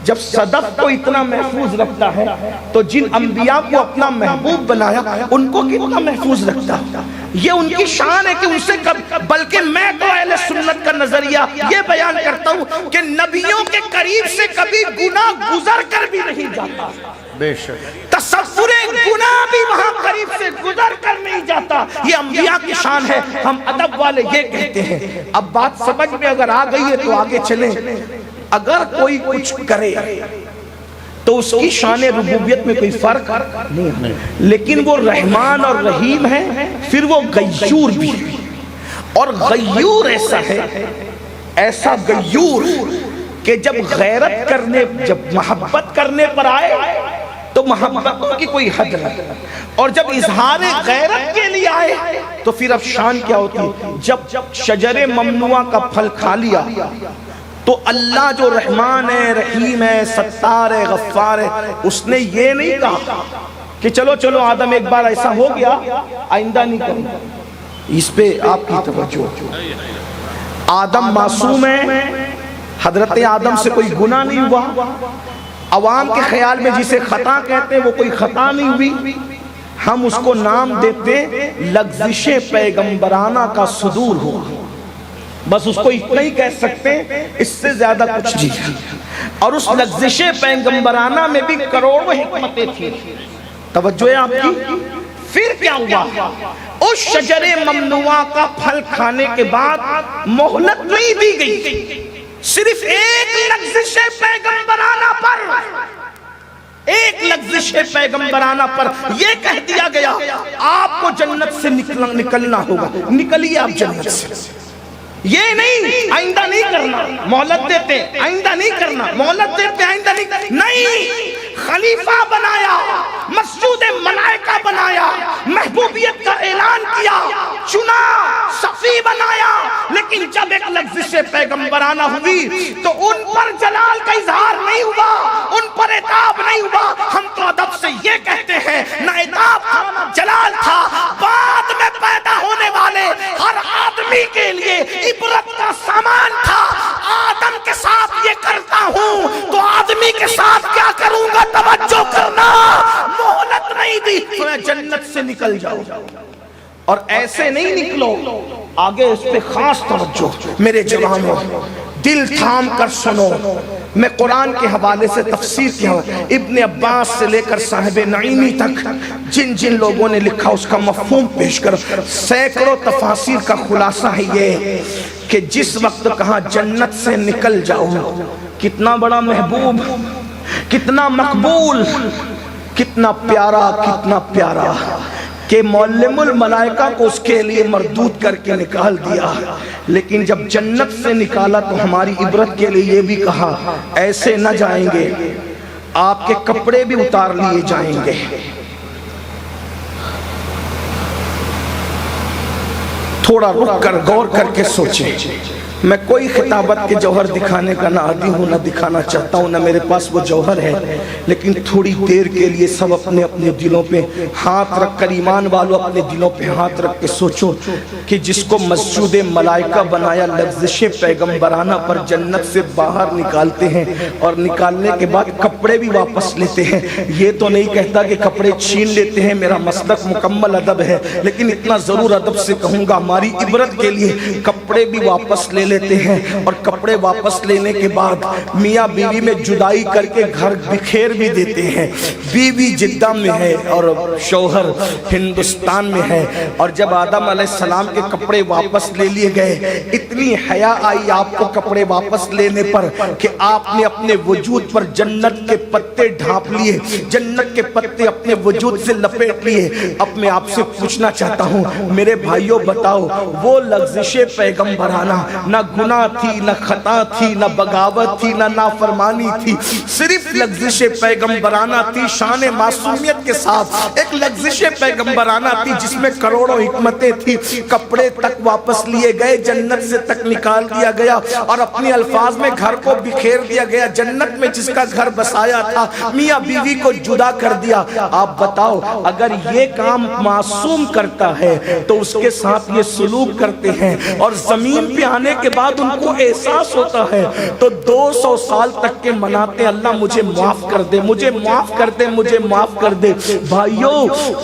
جب صدف کو اتنا محفوظ رکھتا ہے تو جن انبیاء کو اپنا محبوب بنایا ان کو کتنا محفوظ رکھتا. یہ ان کی شان ہے کہ ان سے بلکہ میں تو اہل سنت کا نظریہ یہ بیان کرتا ہوں کہ نبیوں کے قریب سے کبھی گناہ گزر کر بھی نہیں جاتا. بے شک. تصور گناہ بھی وہاں قریب سے گزر کر نہیں جاتا. یہ انبیاء کی شان ہے. ہم ادب والے یہ کہتے ہیں. اب بات سمجھ میں اگر آ گئی ہے تو آگے چلیں. اگر کوئی کچھ کرے تو اس کی شان ربوبیت میں کوئی فرق نہیں ہے، لیکن وہ رحمان اور رحیم ہے، پھر وہ غیور بھی. اور غیور ایسا ہے، ایسا غیور کہ جب غیرت کرنے، جب محبت کرنے پر آئے تو محبتوں کی کوئی حد نہیں، اور جب اظہار غیرت کے لیے آئے تو پھر اب شان کیا ہوتی۔ جب شجر ممنوعہ کا پھل کھا لیا تو اللہ جو رحمان ہے، رحیم ہے، ستار ہے، غفار ہے، اس نے یہ نہیں کہا کہ چلو چلو آدم ایک بار ایسا ہو گیا آئندہ نہیں کرنا۔ اس پہ آپ کی توجہ، آدم معصوم ہے، حضرت آدم سے کوئی گناہ نہیں ہوا، عوام کے خیال میں جسے خطا کہتے ہیں وہ کوئی خطا نہیں ہوئی، ہم اس کو نام دیتے لغزش پیغمبرانہ کا صدور ہوا، بس اس کو اتنا ہی کہہ سکتے ہیں، اس سے زیادہ کچھ نہیں۔ اور اس لغزش پیغمبرانہ میں بھی کروڑوں حکمتیں تھیں، توجہ ہے آپ کی۔ پھر کیا ہوا؟ اس شجر ممنوعہ کا پھل کھانے کے بعد مہلت نہیں دی گئی، صرف ایک لغزش پیغمبرانہ پر، ایک لغزش پیغمبرانہ پر یہ کہہ دیا گیا آپ کو جنت سے نکلنا ہوگا، نکلیے آپ جنت سے، یہ نہیں آئندہ نہیں کرنا، مہلت دیتے آئندہ نہیں کرنا، مہلت دیتے آئندہ نہیں، خلیفہ بنایا، مسجود ملائکہ بنایا، محبوبیت کا اعلان کیا، چنا، صفی بنایا، لیکن جب ایک لغزش پیغمبرانہ ہوئی تو ان پر جلال کا اظہار نہیں ہوا، ان پر عتاب نہیں ہوا۔ ہم تو ادب سے یہ کہتے ہیں نہ عتاب تھا نہ جلال تھا، بعد میں پیدا ہونے والے ہر آدمی کے لیے عبرت کا سامان تھا۔ آدم کے ساتھ یہ کرتا ہوں تو آدمی کے ساتھ کیا کروں گا، توجہ کرنا، مہلت نہیں دی، جنت سے نکل جاؤ، اور ایسے نہیں نکلو، آگے اس پہ خاص توجہ میرے جوانوں، دل تھام کر سنو۔ میں قرآن کے حوالے سے تفسیر کیا ابن عباس سے لے کر صاحب نعیمی تک جن جن لوگوں نے لکھا اس کا مفہوم پیش کر، سینکڑوں تفاسیر کا خلاصہ ہے یہ کہ جس وقت کہا جنت سے نکل جاؤ، کتنا بڑا محبوب، کتنا مقبول، کتنا پیارا کہ معلم الملائکہ کو اس کے لیے مردود کر کے نکال دیا، لیکن جب جنت سے نکالا تو ہماری عبرت کے لیے یہ بھی کہا ایسے نہ جائیں گے، آپ کے کپڑے بھی اتار لیے جائیں گے۔ تھوڑا رک کر غور کر کے سوچیں، میں کوئی خطابت کے جوہر دکھانے کا نہ عادی ہوں، نہ دکھانا چاہتا ہوں، نہ میرے پاس وہ جوہر ہے، لیکن تھوڑی دیر کے لیے سب اپنے اپنے دلوں پہ ہاتھ رکھ کر، ایمان والوں اپنے دلوں پہ ہاتھ رکھ کے سوچو کہ جس کو مسجود ملائکہ بنایا، لغزش پیغمبرانہ پر جنت سے باہر نکالتے ہیں اور نکالنے کے بعد کپڑے بھی واپس لیتے ہیں۔ یہ تو نہیں کہتا کہ کپڑے چھین لیتے ہیں، میرا مسلک مکمل ادب ہے، لیکن اتنا ضرور ادب سے کہوں گا ہماری عبرت کے لیے کپڑے بھی واپس لے لیتے ہیں، اور کپڑے واپس لینے کے بعد میاں بیوی میں جدائی کر کے گھر بکھیر بھی دیتے ہیں، بیوی جدہ میں ہے اور شوہر ہندوستان میں ہے۔ اور جب آدم علیہ السلام کے کپڑے واپس لے لیے گئے، اتنی حیا آئی آپ کو کپڑے واپس لینے پر کہ آپ نے اپنے وجود پر جنت کے پتے ڈھانپ لیے، جنت کے پتے اپنے وجود سے لپیٹ لیے۔ اب میں آپ سے پوچھنا چاہتا ہوں میرے بھائیوں، بتاؤ وہ لغزش پیغمبرانہ نہ گناہ تھی، نہ خطا تھی، نہ بغاوت تھی، نہ نافرمانی تھی، صرف لغزش پیغمبرانہ تھی، شان معصومیت کے ساتھ ایک لغزش پیغمبرانہ تھی جس میں کروڑوں حکمتیں تھی۔ کپڑے تک واپس لیے گئے، جنت سے تک نکال دیا گیا، اور اپنے الفاظ میں گھر کو بکھیر دیا گیا، جنت میں جس کا گھر بسایا تھا میاں بیوی کو جدا کر دیا۔ آپ بتاؤ اگر یہ کام معصوم کرتا ہے تو اس کے ساتھ یہ سلوک کرتے ہیں، اور زمین پہ آنے کے بعد ان کو احساس ہوتا ہے تو 200 سال تک کے مناتے ہیں اللہ مجھے معاف کر دے، مجھے معاف کر دے، مجھے معاف کر دے۔ بھائیو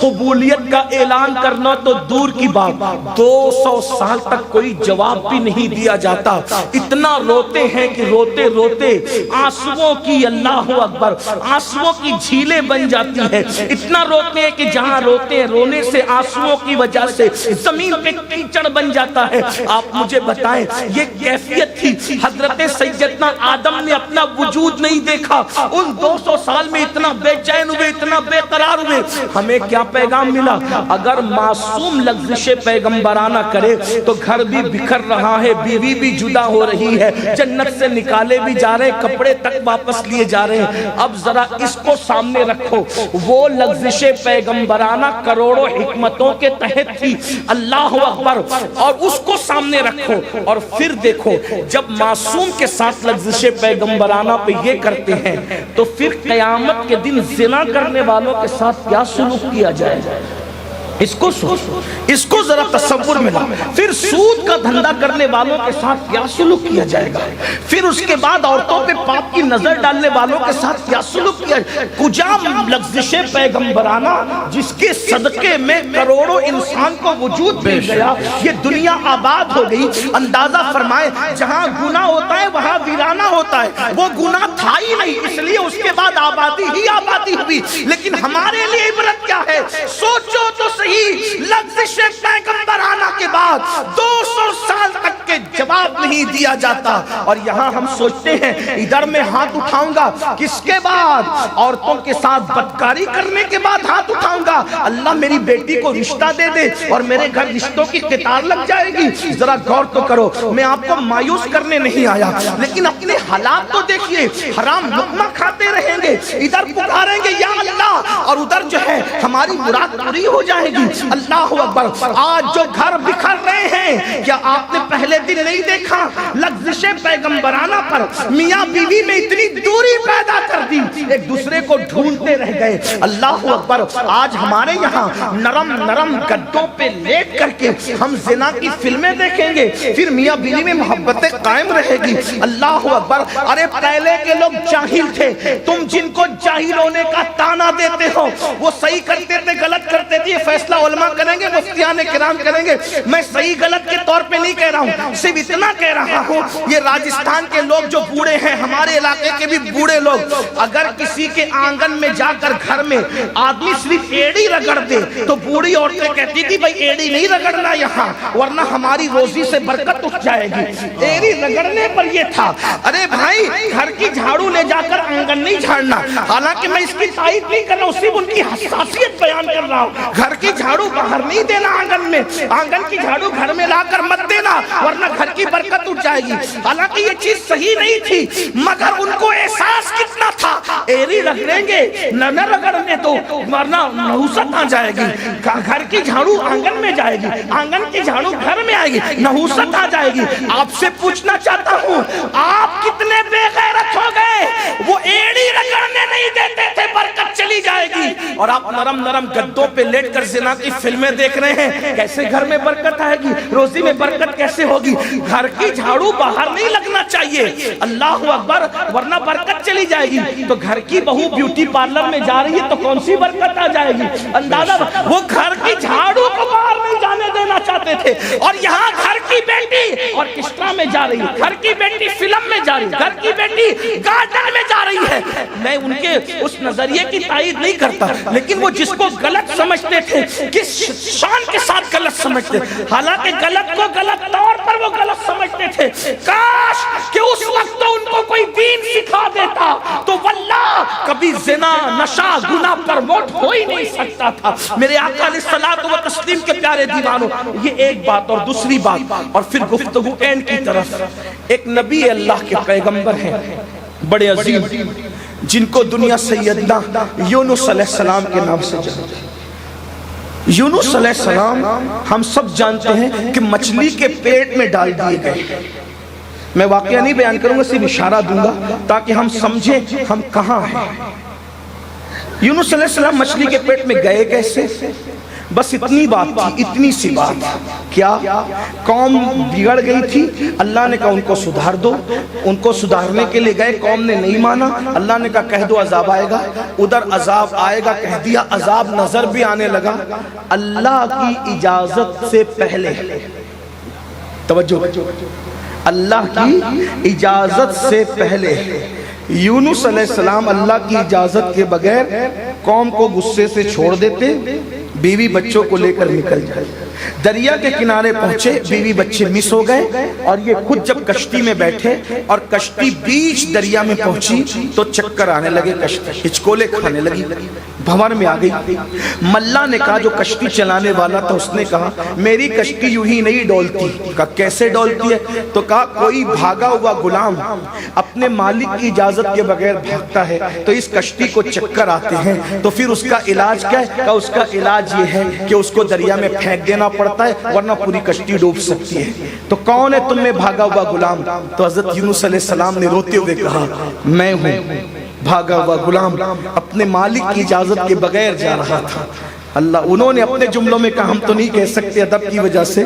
قبولیت کا اعلان کرنا تو دور کی بات، 200 سال تک کوئی جواب بھی نہیں دیا جاتا، اتنا روتے ہیں کہ روتے روتے آنسوؤں کی، اللہ اکبر، آنسوؤں کی جھیلیں بن جاتی ہیں، اتنا روتے ہیں کہ جہاں روتے ہیں رونے سے آنسوؤں کی وجہ سے زمین پہ کیچڑ بن جاتا ہے۔ آپ مجھے بتائیں یہ کیفیت تھی. حضرت سیدنا آدم نے اپنا وجود نہیں دیکھا, ان 200 سال میں اتنا بے چین ہوئے, اتنا بے قرار ہوئے. ہمیں کیا پیغام ملا؟ اگر معصوم لغزش پیغمبرانہ کرے تو گھر بھی بکھر رہا ہے, بیوی بھی جدا ہو رہی ہے, جنت سے نکالے بھی جا رہے ہیں, کپڑے تک واپس لیے جا رہے ہیں. اب ذرا اس کو سامنے رکھو, وہ لغزش پیغمبرانہ کروڑوں حکمتوں کے تحت تھی, اللہ اکبر, اور اس کو سامنے رکھو اور پھر دیکھو جب معصوم کے ساتھ لغزش پیغمبرانہ پہ یہ کرتے ہیں تو پھر قیامت کے دن زنا کرنے والوں کے ساتھ کیا سلوک کیا جائے گا. اس کو سوچو, اس کو ذرا تصور میں لا. پھر سود کا دھندا کرنے والوں کے ساتھ کیا سلوک کیا جائے گا. پھر اس کے بعد عورتوں پہ پاپ کی نظر ڈالنے والوں کے ساتھ کیا سلوک کیا جائے گا. کجا لغزش پیغمبرانہ جس کے صدقے میں کروڑوں انسان کو وجود مل گیا, یہ دنیا آباد ہو گئی. اندازہ فرمائے جہاں گناہ ہوتا ہے وہاں ویرانہ ہوتا ہے. وہ گناہ تھا ہی نہیں, اس لیے اس کے بعد آبادی ہی آبادی ہوئی. لیکن ہمارے لیے عبرت کیا ہے؟ سوچو تو صحیح, لغزش پیغمبرانہ کے بعد 200 سال تک کے جواب نہیں دیا جاتا, اور یہاں ہم سوچتے ہیں ادھر میں ہاتھ اٹھاؤں گا, کس کے بعد؟ عورتوں کے ساتھ بدکاری کرنے کے بعد ہاتھ اٹھاؤں گا. اللہ میری بیٹی کو رشتہ دے دے اور میرے گھر رشتوں کی قطار لگ جائے گی. ذرا غور تو کرو, میں آپ کو مایوس کرنے نہیں آیا, لیکن اپنے حالات تو دیکھیے. حرام لقمہ کھاتے رہیں گے, ادھر پکاریں گے یا اللہ, اور ادھر جو ہے ہماری مراد پوری ہو جائے گی. اللہ اکبر. آج جو گھر بکھر رہے ہیں, کیا آپ نے پہلے دن نہیں دیکھا لغزش پیغمبرانہ پر میاں بیوی میں اتنی دوری پیدا کر دی, ایک دوسرے کو ڈھونڈتے رہ گئے. اللہ اکبر. آج ہمارے یہاں نرم نرم گدوں پہ لیٹ کر کے ہم زنا کی فلمیں دیکھیں گے, پھر میاں بیوی میں محبتیں قائم رہے گی. اللہ اکبر. ارے پہلے کے لوگ جاہل تھے, تم جن کو جاہل ہونے کا تانا دیتے ہو وہ صحیح کرتے تھے, غلط کرتے تھے. یہ فیصلہ علماء کریں گے, مفتیان کرام کریں گے. میں صحیح غلط کے طور پہ نہیں کہہ رہا ہوں, صرف اتنا کہہ رہا ہوں یہ راجستھان کے لوگ جو بوڑھے ہیں, ہمارے علاقے کے بھی بوڑھے لوگ, اگر کسی کے آنگن میں جا کر گھر میں آدمی صرف ایڑی رگڑ دے تو بوڑھی عورتیں کہتی تھی بھائی ایڑی نہیں رگڑنا یہاں ورنہ ہماری روزی سے برکت اٹھ جائے گی. ایڑی رگڑنے پر یہ تھا. ارے بھائی گھر کی جھاڑو لے جا کر آنگن نہیں جھاڑنا, حالانکہ میں اس کی تائید نہیں کر رہا ہوں, صرف ان کی حساسیت بیان کر رہا ہوں. گھر کی جھاڑو باہر نہیں دینا آنگن میں, آنگن کی جھاڑو گھر میں لا کر مت دینا ورنہ گھر کی برکت اٹھ جائے گی. حالانکہ یہ چیز صحیح نہیں تھی, مگر ان کو احساس کتنا تھا, ایری رگڑیں گے نہ رگڑنے تو ورنہ نحوست آ جائے گی. گھر کی جھاڑو آنگن میں جائے گی, آنگن کی جھاڑو گھر میں آئے گی, نحوست آ جائے گی. آپ سے پوچھنا چاہتا ہوں آپ کتنے بے غیرت ہو گئے, وہ ایڑی رگڑنے نہیں دیتے تھے, برکت چلی جائے گی, اور آپ نرم نرم گدوں پہ لیٹ کر زنا کی فلمیں دیکھ رہے ہیں. کیسے گھر میں برکت آئے گی, روزی میں برکت کیسے ہوگی؟ گھر کی جھاڑو باہر نہیں لگنا چاہیے. اللہ اکبر. ورنہ برکت چلی جائے گی. تو گھر کی بہو بیوٹی پارلر میں جا رہی ہے تو کون سی برکت آ جائے گی؟ اندازہ. وہ گھر کی جھاڑو کو باہر نہیں جانے دینا چاہتے تھے, اور یہاں گھر کی بیٹی آرکیسٹرا میں جا رہی ہے, گھر کی بیٹی فلم میں جا رہی ہے, گھر کی بیٹی گارڈن میں جا رہی ہے. میں ان کے اس نظریے کی تائید نہیں کرتا, لیکن وہ جس کو غلط سمجھتے تھے کس شان کے ساتھ غلط سمجھتے, حالانکہ غلط کو غلط طور پر وہ غلط سمجھتے تھے. کاش کہ اس وقت تو ان کو کوئی دین سکھا دیتا تو واللہ کبھی زنا نشہ گناہ پروموٹ ہو ہی نہیں سکتا تھا. میرے آقا علیہ الصلوۃ والتسلیم کے پیارے دیوانوں, یہ ایک بات. اور دوسری بات, اور پھر گفتگو اینڈ کی طرف. ایک نبی اللہ کے پیغمبر ہیں بڑے عظیم, جن کو دنیا سیدنا یونس علیہ السلام کے نام سے جانتے ہیں. یونس علیہ السلام ہم سب جانتے ہیں کہ مچھلی کے پیٹ میں ڈال دیے گئے. میں واقعہ نہیں بیان کروں گا, صرف اشارہ دوں گا تاکہ ہم سمجھیں ہم کہاں ہیں. یونس علیہ السلام مچھلی کے پیٹ میں گئے کیسے؟ بس اتنی بات تھی, اتنی سی بات. کیا قوم بگڑ گئی تھی, اللہ نے کہا ان کو سدھار دو. ان کو سدھارنے کے لیے گئے, قوم نے نہیں مانا, اللہ نے کہا کہہ دو عذاب آئے گا. ادھر عذاب آئے گا کہہ دیا, عذاب نظر بھی آنے لگا. اللہ کی اجازت سے پہلے, توجہ, اللہ کی اجازت سے پہلے یونس علیہ السلام اللہ کی اجازت کے بغیر قوم کو غصے سے چھوڑ دیتے, بیوی بچوں کو لے کر نکل جائے. دریا کے کنارے پہنچے، بیوی بچے مس ہو گئے، اور یہ خود جب کشتی میں بیٹھے اور کشتی بیچ دریا میں پہنچی تو چکر آنے لگے، کشتی ہچکولے کھانے لگی، بھنور میں آ گئی۔ ملا نے کہا، جو کشتی چلانے والا تھا، اس نے کہا میری کشتی یوں ہی نہیں ڈولتی۔ کہا کیسے ڈولتی ہے؟ تو کہا کوئی بھاگا ہوا غلام اپنے مالک کی اجازت کے بغیر بھاگتا ہے تو اس کشتی کو چکر آتے ہیں، تو پھر اس کا علاج کیا ہے؟ کہا اس کا علاج یہ ہے کہ اس کو دریا میں پھینک دینا پڑتا ہے ورنہ پوری کشتی ڈوب سکتی ہے۔ تو کون ہے تم میں بھاگا ہوا غلام؟ تو حضرت یونس علیہ السلام نے روتے ہوئے کہا میں ہوں بھاگا ہوا غلام، اپنے مالک کی اجازت کے بغیر جا رہا تھا۔ اللہ، انہوں نے اپنے جملوں میں کہا ہم تو نہیں کہہ سکتے ادب کی وجہ سے،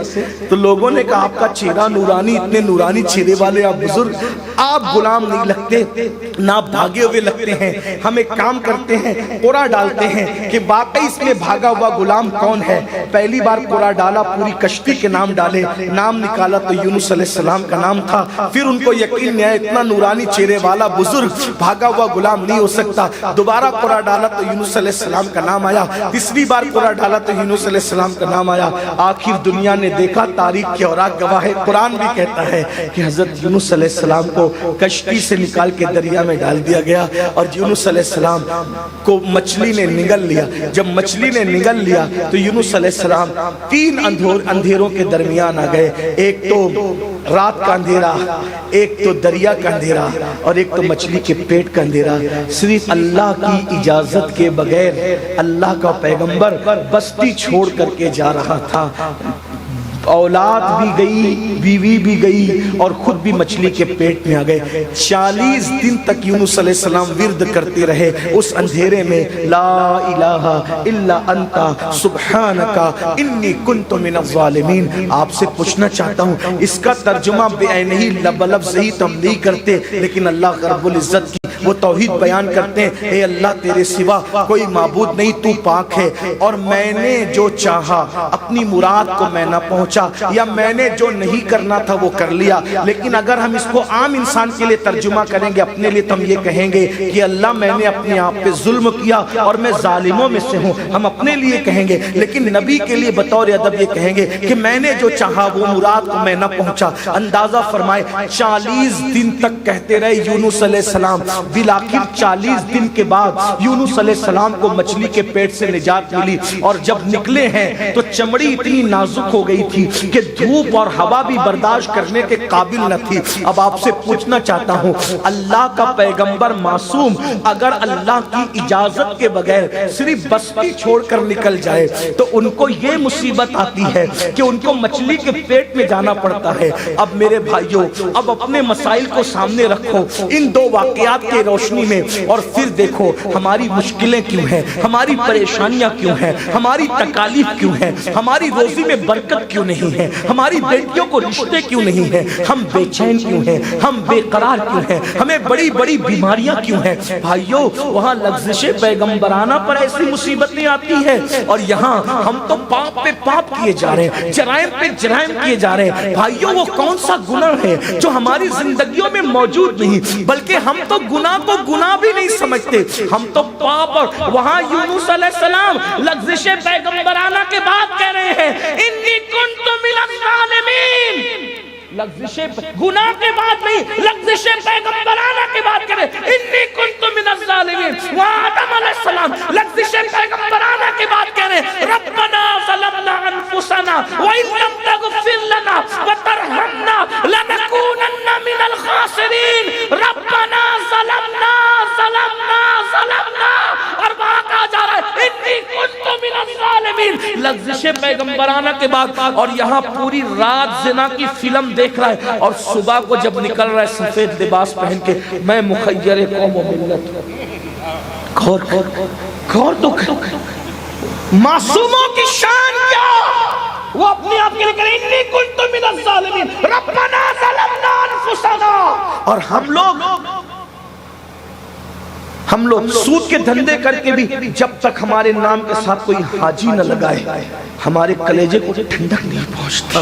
تو لوگوں نے کہا آپ کا چہرہ نورانی، اتنے نورانی چہرے والے آپ بزرگ، آپ غلام نہیں لگتے، نہ بھاگے ہوئے لگتے ہیں۔ ہم ایک کام کرتے ہیں، قرآن ڈالتے ہیں کہ واقعی اس میں بھاگا ہوا غلام کون ہے۔ پہلی بار قرآن ڈالا، پوری کشتی کے نام ڈالے، نام نکالا تو یونس علیہ السلام کا نام تھا۔ پھر ان کو یقین نہیں آیا اتنا نورانی چہرے والا بزرگ بھاگا ہوا غلام نہیں ہو سکتا۔ دوبارہ قرآن ڈالا تو یونس علیہ السلام کا نام آیا، تیسری قرآن ڈالا تو یونس علیہ السلام کا نام آیا۔ آخر دنیا نے دیکھا، تاریخ کے اوراق گواہ ہے، قرآن بھی کہتا ہے کہ حضرت یونس علیہ السلام کو کشتی سے نکال کے دریا میں ڈال دیا گیا، اور یونس علیہ السلام کو مچھلی نے نگل لیا۔ جب مچھلی نے نگل لیا تو یونس علیہ السلام تین اندھیروں کے درمیان آ گئے، ایک تو رات کا اندھیرا، ایک تو دریا کا اندھیرا، اور ایک تو مچھلی کے پیٹ کا اندھیرا۔ صرف اللہ کی اجازت کے بغیر اللہ کا پیغمبر بستی چھوڑ کر کے جا رہا تھا، اولاد بھی گئی، بیوی بھی گئی، اور خود بھی مچھلی کے پیٹ میں آ گئے۔ 40 دن تک یونس علیہ السلام ورد کرتے رہے اس اندھیرے میں، لا الہ الا انت سبحانک انی کنت من الظالمین۔ آپ سے پوچھنا چاہتا ہوں، اس کا ترجمہ بے عینی لفظ ہی تو ہم نہیں کرتے، لیکن اللہ رب العزت کی وہ توحید بیان کرتے ہیں، اے اللہ تیرے سوا کوئی معبود نہیں، تو پاک ہے، اور میں نے جو چاہا اپنی مراد کو میں نہ پہنچا، یا میں نے جو نہیں کرنا تھا وہ کر لیا۔ لیکن اگر ہم اس کو عام انسان کے لیے ترجمہ کریں گے، اپنے لیے، تو ہم یہ کہیں گے کہ اللہ میں نے اپنے آپ پہ ظلم کیا اور میں ظالموں میں سے ہوں، ہم اپنے لیے کہیں گے۔ لیکن نبی کے لیے بطور ادب یہ کہیں گے کہ میں نے جو چاہا وہ مراد کو میں نہ پہنچا۔ اندازہ فرمائے 40 دن تک کہتے رہے یونس علیہ السلام، بالآخر 40 دن کے بعد یونس علیہ السلام کو مچھلی کے پیٹ سے نجات ملی، اور جب نکلے ہیں تو چمڑی اتنی نازک ہو گئی تھی کہ دھوپ اور ہوا بھی برداشت کرنے کے قابل نہ تھی۔ اب آپ سے پوچھنا چاہتا ہوں، اللہ کا پیغمبر معصوم اگر اللہ کی اجازت کے بغیر صرف بستی چھوڑ کر نکل جائے تو ان کو یہ مصیبت آتی ہے کہ ان کو مچھلی کے پیٹ میں جانا پڑتا ہے۔ اب میرے بھائیوں، اب اپنے مسائل کو سامنے رکھو ان دو واقعات کے روشنی میں، اور پھر دیکھو ہماری مشکلیں کیوں ہیں، ہماری پریشانیاں کیوں ہیں، ہماری تکالیف کیوں ہیں، ہماری روزی میں برکت کیوں نہیں ہے، ہماری بیٹیوں کو رشتے کیوں نہیں ہیں، ہم بے چین کیوں ہیں، ہم بے قرار کیوں ہیں، ہمیں بڑی بڑی بیماریاں کیوں ہیں۔ بھائیوں، وہاں لغزش پیغمبرانہ پر ایسی مصیبتیں آتی ہیں، اور یہاں ہم تو پاپ پہ پاپ کیے جا رہے ہیں، جرائم پہ جرائم کیے جا رہے ہیں۔ بھائیوں، وہ کون سا گناہ ہے جو ہماری زندگیوں میں موجود نہیں، بلکہ ہم تو گناہ کو گناہ بھی نہیں سمجھتے، ہم تو پاپ۔ اور وہاں یونس علیہ السلام لغزش پیغمبرانہ کے بعد کہہ رہے ہیں انی کنت من الظالمین۔ لغزش گناہ کے بعد نہیں، لغزش پیغمبرانہ کے بعد کہہ رہے ہیں انی کنت من الظالمین۔ وہاں آدم علیہ السلام لغزش پیغمبرانہ کے بعد کہہ رہے ہیں ربنا ظلمنا انفسنا وان لم تغفر لنا وترحمنا لنکونن من الخاسرین۔ ربنا ظلمنا ظلمنا ظلمنا، اور وہاں کہا جا رہا ہے انی کنت من الظالمین۔ لغزش پیغمبرانہ کے بعد، اور یہاں پوری رات زنا کی فلم دیکھ رہا ہے، اور صبح کو جب نکل رہا ہے سفید لباس پہن کے، میں مخیر قوم و ملت۔ غور تو معصوموں کی شان کیا، وہ اپنے آپ کے لیے کہہ رہے انی کنت من الظالمین ربنا ظلمنا انفسنا۔ اور ہم لوگ سود کے دھندے کر کے بھی جب تک ہمارے نام کے ساتھ کوئی حاجی نہ لگائے ہمارے کلیجے کو ٹھنڈک نہیں پہنچتا۔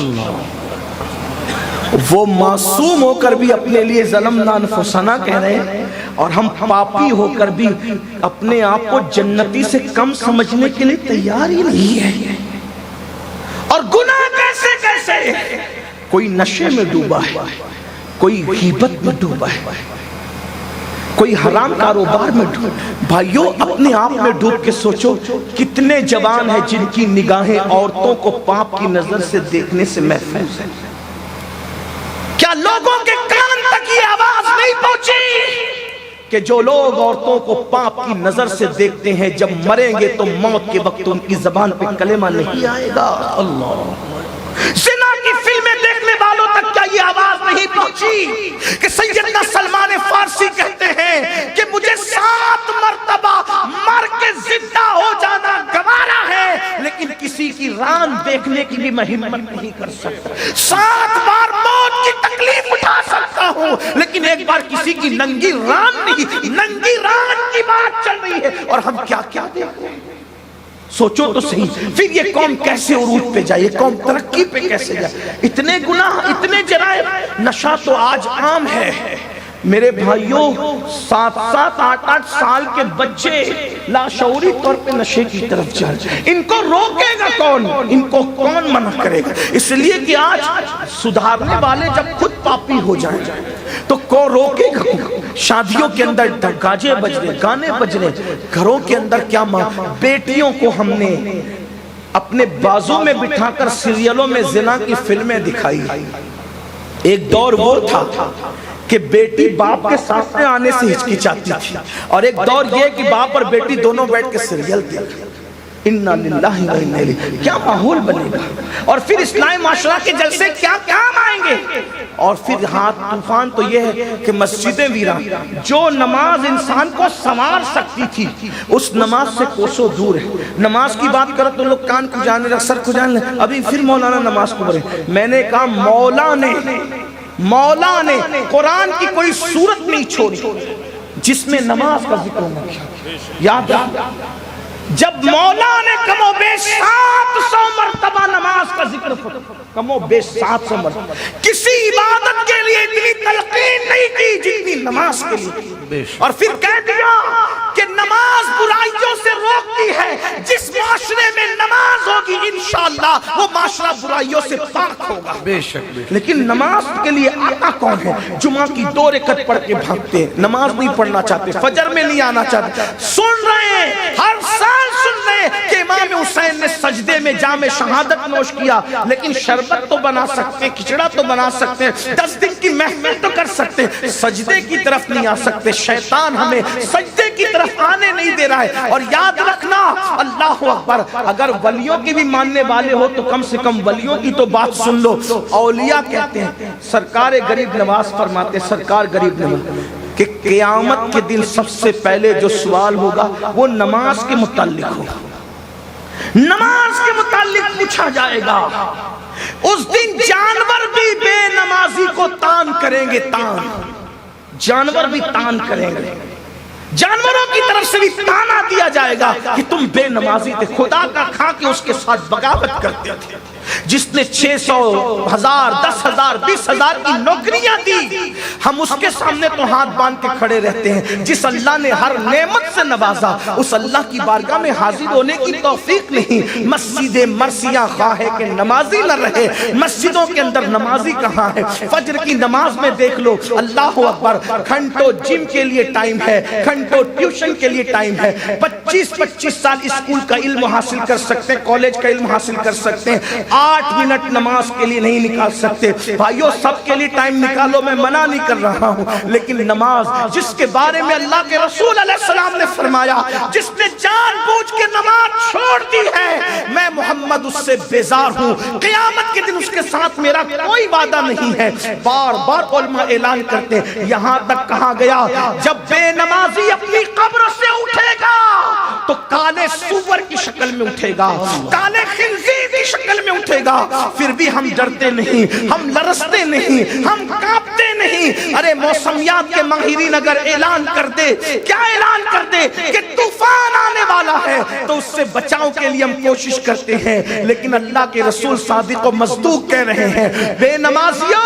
وہ معصوم ہو کر بھی اپنے لیے ظلمنا انفسنا کہہ رہے ہیں، اور ہم پاپی ہو کر بھی اپنے آپ کو جنتی سے کم سمجھنے کے لیے تیار ہی نہیں ہے۔ اور گناہ کیسے کیسے؟ کوئی نشے میں ڈوبا ہے، کوئی غیبت میں ڈوبا ہے، کوئی حرام کاروبار میں ڈوب۔ بھائیو اپنے آپ میں ڈوب کے سوچو، کتنے جوان ہیں جن کی نگاہیں عورتوں کو پاپ کی نظر سے دیکھنے سے محفوظ ہیں؟ کیا لوگوں کے کان تک یہ آواز نہیں پہنچی کہ جو لوگ عورتوں کو پاپ کی نظر سے دیکھتے ہیں جب مریں گے تو موت کے وقت ان کی زبان پہ کلمہ نہیں آئے گا؟ اللہ! زنا کی فلمیں دیکھنے والوں تک کیا یہ آواز نہیں پہنچی کہ سیدنا سلمان فارسی کہتے ہیں کہ مجھے 7 مرتبہ مر کے زندہ ہو جانا گوارا ہے، لیکن کسی کی ران دیکھنے کی بھی میں ہمت نہیں کر سکتا۔ 7 بار موت کی تکلیف اٹھا سکتا ہوں، لیکن ایک بار کسی کی ننگی ران نہیں، ننگی ران کی بات چل رہی ہے، اور ہم کیا کیا دیکھتے ہیں؟ سوچو تو صحیح، پھر یہ قوم کیسے عروج پہ جائے، یہ قوم ترقی پہ کیسے جائے؟ اتنے گناہ، اتنے جرائم، نشہ تو آج عام ہے میرے بھائیوں۔ 7-7 8-8 سال کے بچے لاشعوری طور پہ نشے کی طرف جائیں، ان کو روکے گا کون؟ ان کو کون منع کرے گا؟ اس لیے کہ آج سدھارنے والے جب خود پاپی ہو جائیں تو کون روکے گا؟ شادیوں کے اندر گاجے بج رہے، گانے بج رہے، گھروں کے اندر کیا بیٹیوں کو ہم نے اپنے بازو میں بٹھا کر سیریلوں میں زنا کی فلمیں دکھائی۔ ایک دور وہ تھا کہ بیٹی باپ کے سامنے آنے سے ہچکچاتی تھی، اور ایک دور یہ کہ باپ اور بیٹی دونوں بیٹھ کے سیریل دیکھتے۔ اِنَّا لِلَّهِ وَإِنَّا إِلَيْهِ، کیا ماحول بنے گا؟ اور پھر اسلامی معاشرہ کے جلسے کیا کام آئیں گے؟ اور پھر ہاتھ طوفان تو یہ ہے کہ مسجدیں ویران، جو نماز انسان کو سنوار سکتی تھی اس نماز سے کوسوں دور ہے۔ نماز کی بات کرو تو لوگ کان کو جانے لگ، سر کو جانے لگ، ابھی پھر مولانا نماز کو پڑھے۔ میں نے کہا مولا نے قرآن کی کوئی سورت نہیں چھوڑی جس میں نماز کا ذکر نہ کیا۔ یاد رکھنا، جب مولا نے کم و بیش 700 مرتبہ نماز کا ذکر فرمایا، کم و بیش 700 مرتبہ، کسی عبادت کے لیے اتنی تلقین نہیں کی جتنی نماز کے لیے، اور پھر کہہ دیا کہ نماز برائیوں سے روکتی ہے، جس معاشرے میں نماز ہوگی انشاءاللہ وہ معاشرہ برائیوں سے پاک ہوگا۔ بے شک۔ لیکن نماز کے لیے آتا کون ہے؟ جمعہ کی 2 رکعت پڑھ کے بھاگتے ہیں، نماز نہیں پڑھنا چاہتے، فجر میں نہیں آنا چاہتے۔ سن رہے ہیں، ہر سال سن رہے ہیں کہ امام حسین نے سجدے میں جام شہادت نوش کیا، لیکن شربت تو بنا سکتے، کھچڑا تو بنا سکتے، 10 دن کی محفل تو کر سکتے، سجدے کی طرف نہیں آ سکتے۔ شیطان ہمیں سجدے کی طرف آنے نہیں دے رہا ہے۔ اور یاد رکھنا، اللہ اکبر، اگر ولیوں کی بھی ماننے والے ہو تو کم سے کم ولیوں کی تو بات سن لو۔ اولیاء کہتے ہیں، سرکار غریب نواز فرماتے، سرکار غریب نواز کہ قیامت کے دن سب سے پہلے جو سوال ہوگا وہ نماز کے متعلق ہوگا، نماز کے متعلق پوچھا جائے گا۔ اس دن جانور بھی بے نمازی کو تان کریں گے، تان، جانور بھی تان کریں گے، جانوروں کی طرف سے بھی تانا دیا جائے گا کہ تم بے نمازی تھے، خدا کا کھا کے اس کے ساتھ بغاوت کرتے تھے۔ جس نے 600 1000 10,000 20,000 کی نوکریاں دی، ہم اس کے سامنے تو ہاتھ باندھ کے کھڑے رہتے ہیں۔ جس اللہ نے ہر نعمت سے نوازا، اس اللہ کی بارگاہ میں حاضر ہونے کی توفیق نہیں۔ مسجد مرثیہ خواہ ہے کہ نمازی نہ رہے، مسجدوں کے اندر نمازی کہاں ہے؟ فجر کی نماز میں دیکھ لو، اللہ اکبر، گھنٹوں جم کے لیے ٹائم ہے، گھنٹوں ٹیوشن کے لیے ٹائم ہے، 25 سال اسکول کا علم حاصل کر سکتے ہیں، کالج کا علم حاصل کر سکتے ہیں، 8 منٹ نماز کے لیے نہیں نکال سکتے۔ بھائیو سب کے لیے ٹائم نکالو، میں منع نہیں کر رہا ہوں، لیکن نماز جس کے بارے میں اللہ کے رسول علیہ السلام نے فرمایا، جس نے جان بوجھ کے نماز چھوڑ دی ہے، میں محمد اس سے بیزار ہوں، قیامت کے دن اس کے ساتھ میرا کوئی وعدہ نہیں ہے۔ بار بار علماء اعلان کرتے ہیں، یہاں تک کہا گیا جب بے نمازی اپنی قبر سے اٹھے گا تو کالے سور کی شکل میں اٹھے گا، کالے خنزیر کی شکل میں اٹھے گا، پھر بھی ہم ڈرتے نہیں، ہم لرزتے نہیں، ہم کانپتے نہیں۔ نہیں. ارے موسمیات کے ماہرین اگر اعلان کر دے, کیا اعلان کر دے کہ طوفان آنے والا ہے, تو اس سے بچاؤ کے لیے ہم کوشش کرتے ہیں. لیکن اللہ کے رسول صادق و مصدوق کہہ رہے ہیں, بے نمازیوں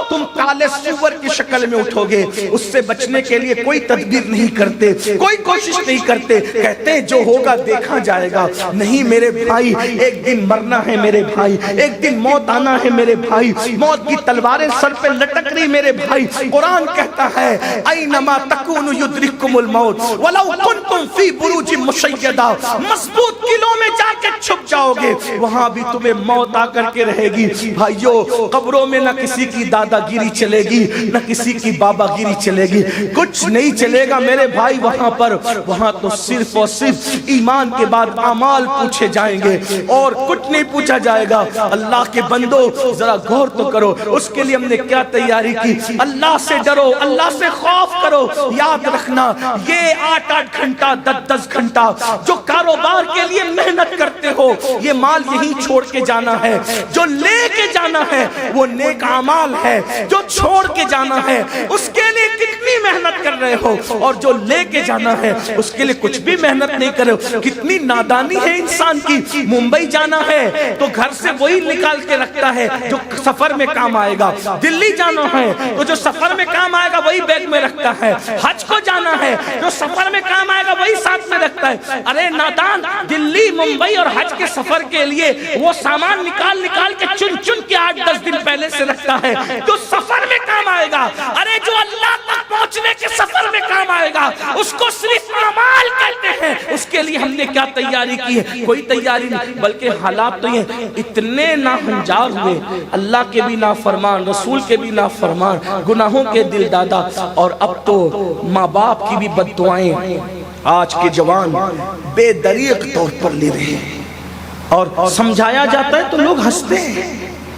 تم کالے سور کی شکل میں اٹھو گے. اس سے بچنے کے لیے کوئی تدبیر نہیں کرتے, کوئی کوشش نہیں کرتے, کہتے جو ہوگا دیکھا جائے گا. نہیں میرے بھائی, ایک دن مرنا ہے میرے بھائی, ایک دن موت آنا ہے میرے بھائی, موت کی تلواریں سر پہ لٹک رہی میرے بھائی. قرآن کہتا ہے اینما تکونوا یدرککم الموت ولو کنتم فی بروج مشیدہ, مضبوط قلعوں میں جا کے چھپ جاؤ گے, وہاں بھی تمہیں موت آ کر کے رہے گی. بھائیو قبروں میں نہ کسی کی دادا گیری چلے گی, نہ کسی کی بابا گیری چلے گی, کچھ نہیں چلے گا میرے بھائی وہاں پر. وہاں تو صرف اور صرف ایمان کے بعد اعمال پوچھے جائیں گے اور کچھ نہیں پوچھا جائے گا. اللہ کے بندو ذرا غور تو کرو, اس کے لیے ہم نے کیا تیاری کی. اللہ سے ڈرو, اللہ سے خوف کرو. یاد رکھنا یہ 8-8 گھنٹہ 10-10 گھنٹہ جو کاروبار کے لیے محنت کرتے ہو, یہ مال یہی چھوڑ کے جانا ہے. جو لے کے جانا ہے وہ نیک اعمال ہے, جو چھوڑ کے جانا ہے اس کے لیے کتنی محنت کر رہے ہو, اور جو لے کے جانا ہے اس کے لیے کچھ بھی محنت نہیں کر رہے ہو. کتنی نادانی ہے انسان کی. ممبئی جانا ہے تو گھر سے وہی نکال کے رکھتا ہے جو سفر میں کام آئے گا. دلی جانا ہے تو جو سفر میں کام آئے گا وہی بیگ میں رکھتا ہے. حج کو جانا ہے جو سفر میں کام آئے گا وہی ساتھ میں رکھتا ہے. ارے نادان, دلی ممبئی اور حج کے سفر کے لیے وہ سامان نکال کے چن کے 8-10 دن پہلے سے رکھتا ہے جو سفر میں کام آئے گا. ارے جو اللہ تک پہنچنے کے سفر میں کام آئے گا اس کو صرف اعمال کہتے ہیں. اس کے لیے ہم نے کیا تیاری کی ہے؟ کوئی تیاری نہیں, بلکہ حالات تو یہ اتنے ناہنجار ہوئے, اللہ کے بھی نافرمان, رسول کے بھی نافرمان, گناہوں کے دل دادا, اور اب تو ماں باپ کی بھی بد دعائیں آج کے جوان بے دریغ طور پر لے رہے ہیں. اور سمجھایا جاتا ہے تو لوگ ہنستے ہیں,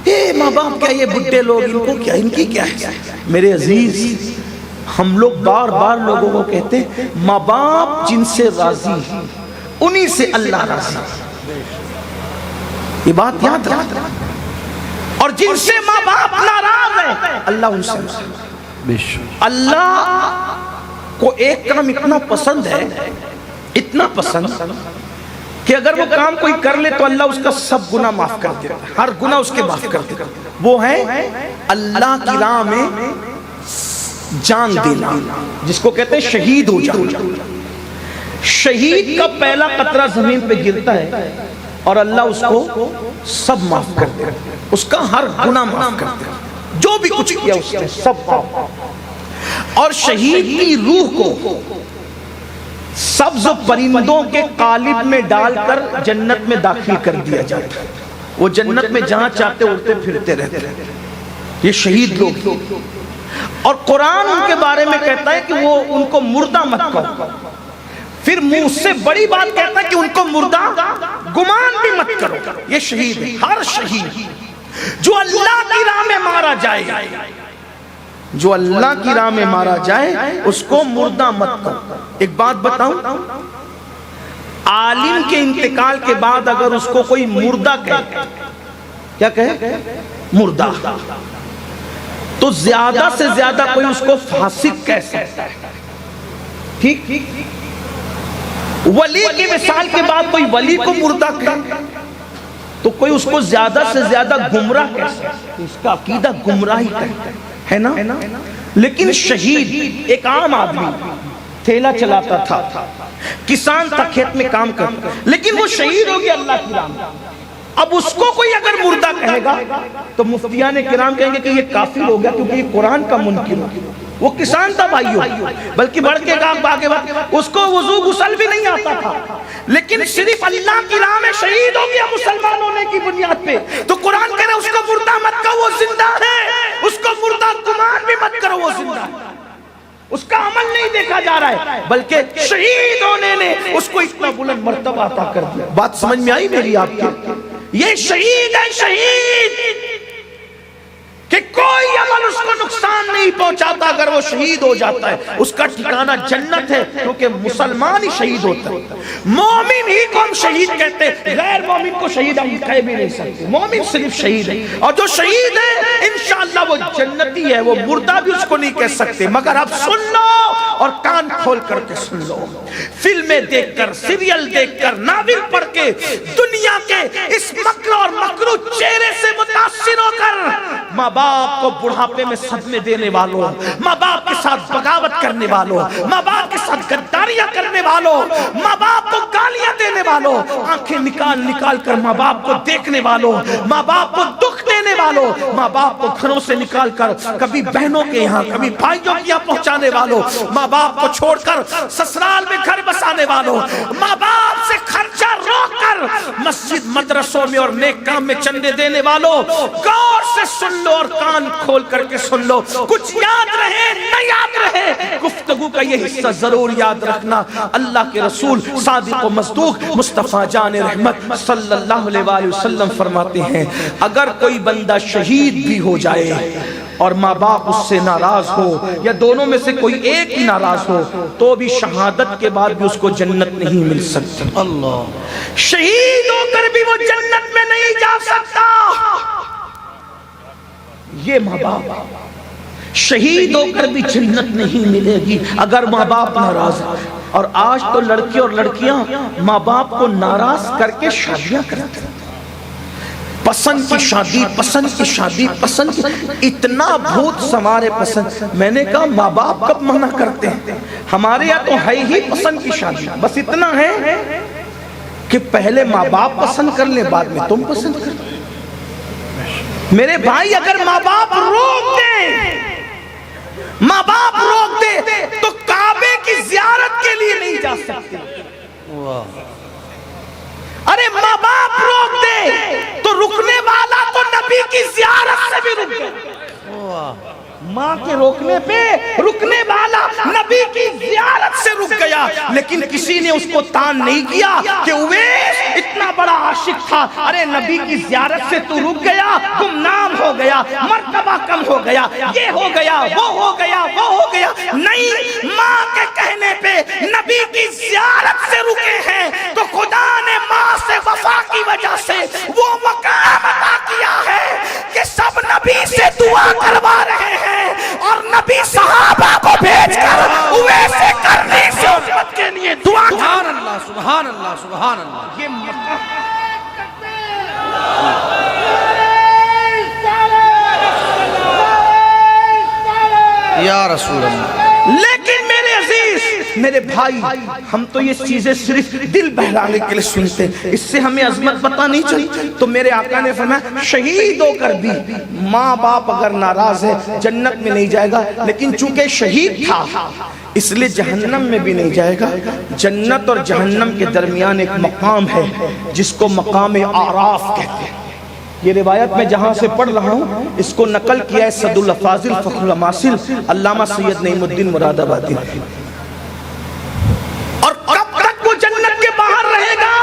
اے ماں باپ کیا یہ بڈھے لوگ, ان کو کیا, ان کی کیا ہے. میرے عزیز, ہم لوگ بار بار لوگوں کو کہتے ہیں ماں باپ جن سے راضی انہی سے اللہ راضی. یہ بات یاد رکھ, اور جن سے ماں باپ ناراض ہے اللہ ان سے. اللہ کو ایک کام اتنا پسند ہے, اتنا پسند کہ اگر وہ کام کوئی کر لے تو اللہ اس کا سب گناہ معاف کر دیتا ہے, ہر گناہ اس کے معاف کر دیتا ہے. وہ ہے اللہ کی راہ میں جان دینا, جس کو کہتے ہیں شہید ہو جانا. شہید کا پہلا قطرہ زمین پہ گرتا ہے اور اللہ اس کو سب معاف کر دیتا ہے, اس کا ہر گناہ معاف کر دیتا ہے, جو بھی کچھ کیا اس نے سب معاف. اور شہید کی روح کو سبز پرندوں کے قالب میں ڈال کر جنت میں داخل کر دیا جاتا ہے. وہ جنت میں جہاں چاہتے اڑتے پھرتے رہتے ہیں. یہ شہید لوگ. اور قرآن ان کے بارے میں کہتا ہے کہ وہ ان کو مردہ مت کہو, پھر منہ سے بڑی بات کہتا ہے کہ ان کو مردہ گمان بھی مت کرو. یہ شہید ہے. ہر شہید جو اللہ کی راہ میں مارا جائے, جو اللہ کی راہ میں مارا جائے اس کو مردہ مت کہو. ایک بات بتاؤں, عالم کے انتقال کے بعد اگر اس کو کوئی مردہ کہے, کیا کہے, مردہ, تو زیادہ سے زیادہ کوئی اس کو فاسق کہہ سکتا ہے. ٹھیک, ولی کی مثال کے بعد کوئی ولی کو مردہ کہے تو کوئی اس کو زیادہ سے زیادہ گمراہ کہہ سکتا ہے, اس کا عقیدہ گمراہی ہے نا. لیکن شہید ایک عام آدمی تھیلا چلاتا تھا, کسان تھا, کھیت میں کام کرتا, لیکن وہ شہید ہو گیا اللہ کی راہ میں. اب اس کو کوئی اگر مردہ کہے گا تو مفتیان کرام کہیں گے کہ یہ کافر ہو گیا, کیونکہ یہ قرآن کا منکر ہو. وہ کسان تھا بھائیو, بلکہ بڑھ کے کہا باغے وقت اس کو وضو غسل بھی نہیں آتا تھا, لیکن صرف اللہ کی راہ میں شہید ہو گیا مسلمان ہونے کی بنیاد پہ. تو قرآن کہہ رہا ہے اس کو مردہ مت کہو, وہ زندہ ہے. اس کو مردہ گمان بھی مت کرو, وہ زندہ ہے. اس کا عمل نہیں دیکھا جا رہا ہے, بلکہ شہید ہونے نے اس کو اتنا بلند مرتبہ عطا کر دیا. بات سمجھ میں آئی میری آپ کی؟ یہ شہید ہے, شہید. کہ کوئی عمل اس کو نقصان نہیں پہنچاتا اگر وہ شہید ہو جاتا ہے، اس کا ٹھکانہ جنت ہے، کیونکہ مسلمان ہی شہید ہوتا ہے۔ مومن ہی کو ہم شہید کہتے ہیں، غیر مومن کو شہید ہم کہہ بھی نہیں سکتے، مومن صرف شہید ہے، اور جو شہید ہے انشاءاللہ وہ جنتی ہے، وہ مردہ بھی اس کو نہیں کہہ سکتے۔ مگر اب سن لو اور کان کھول کر کے سن لو، فلمیں دیکھ کر، سیریل دیکھ کر، ناول پڑھ کے، دنیا کے اس مکر اور مکرو چہرے سے متاثر ہو کر ماں باپ کو بڑھاپے میں صدمے دینے والوں، ماں باپ کے ساتھ بغاوت کرنے والوں، ماں باپ کے ساتھ غداریاں کرنے والوں، ماں باپ کو گالیاں دینے والوں، آنکھیں نکال نکال کر ماں باپ کو دیکھنے والوں، ماں باپ کو دکھ دینے والوں، ماں باپ کو گھروں سے نکال کر کبھی بہنوں کے یہاں کبھی بھائیوں کے یہاں پہنچانے والوں، ماں باپ کو چھوڑ کر سسرال میں گھر بسانے والوں، ماں باپ سے خرچہ روک کر مسجد مدرسوں میں اور نیک کام میں چندے دینے والوں، غور سے سن لو اور کان کھول کر کے سن لو، کچھ یاد رہے نہ یاد رہے، گفتگو کا یہ حصہ ضرور یاد رکھنا۔ اللہ کے رسول صادق و مصدوق مصطفیٰ جان رحمت صلی اللہ علیہ وآلہ وسلم فرماتے ہیں، اگر کوئی بندہ شہید بھی ہو جائے اور ماں باپ اس سے ناراض ہو یا دونوں میں سے کوئی ایک ہی ناراض ہو تو بھی شہادت کے بعد بھی اس کو جنت نہیں مل سکتی۔ اللہ، شہید ہو کر بھی وہ جنت میں نہیں جا سکتا۔ یہ ماں باپ شہید ہو کر بھی جنت نہیں ملے گی اگر ماں باپ ناراض ہیں۔ اور آج تو لڑکے اور لڑکیاں ماں باپ کو ناراض کر کے شادیاں کرتے ہیں، پسند کی شادی، پسند کی شادی، پسند کی، اتنا بھوت سمارے پسند۔ میں نے کہا ماں باپ کب منع کرتے ہیں؟ ہمارے یہاں تو ہے ہی پسند کی شادی، بس اتنا ہے کہ پہلے ماں باپ پسند کر لیں بعد میں تم پسند کر لیں۔ میرے بھائی اگر ماں باپ روک دیں، ماں باپ روک دے تو کعبے کی زیارت کے لیے نہیں جا سکتے۔ ارے ماں باپ روک دے تو رکنے والا تو نبی کی زیارت سے بھی رک گیا۔ ماں کے روکنے پہ رکنے والا نبی کی زیارت سے رک گیا، لیکن کسی نے اس کو تان نہیں کیا کہ اویس اتنا بڑا عاشق تھا، ارے نبی کی زیارت سے تو رک گیا، گمنام ہو گیا، مرتبہ کم ہو گیا، یہ ہو گیا، وہ ہو گیا، وہ ہو گیا۔ نہیں، ماں کے کہنے پہ نبی کی زیارت سے رکے ہیں تو خدا نے ماں سے وفا کی وجہ سے وہ مقام عطا کیا ہے کہ سب نبی سے دعا کروا رہے ہیں، اور نبی صحابہ کو بھیج کر اویس کرنی سے امت کے لیے دعا کر۔ سبحان اللہ، سبحان اللہ، سبحان اللہ۔ یہ مقام یا رسول اللہ۔ لیکن میرے عزیز، میرے بھائی، ہم تو یہ چیزیں صرف دل بہلانے کے لیے سنتے ہیں، اس سے ہمیں عظمت پتہ نہیں چلی۔ تو میرے آقا نے فرمایا شہید ہو کر بھی ماں باپ اگر ناراض ہے جنت میں نہیں جائے گا، لیکن چونکہ شہید تھا اس لیے جہنم میں بھی نہیں جائے گا۔ جنت اور جہنم کے درمیان ایک مقام ہے جس کو مقام اعراف کہتے ہیں۔ یہ روایت میں جہاں سے پڑھ رہا ہوں اس کو نقل کیا ہے سد الافاضل فخر الاماثل علامہ سید نعیم الدین مراد آبادی۔ اور کب تک وہ جنت کے باہر رہے گا؟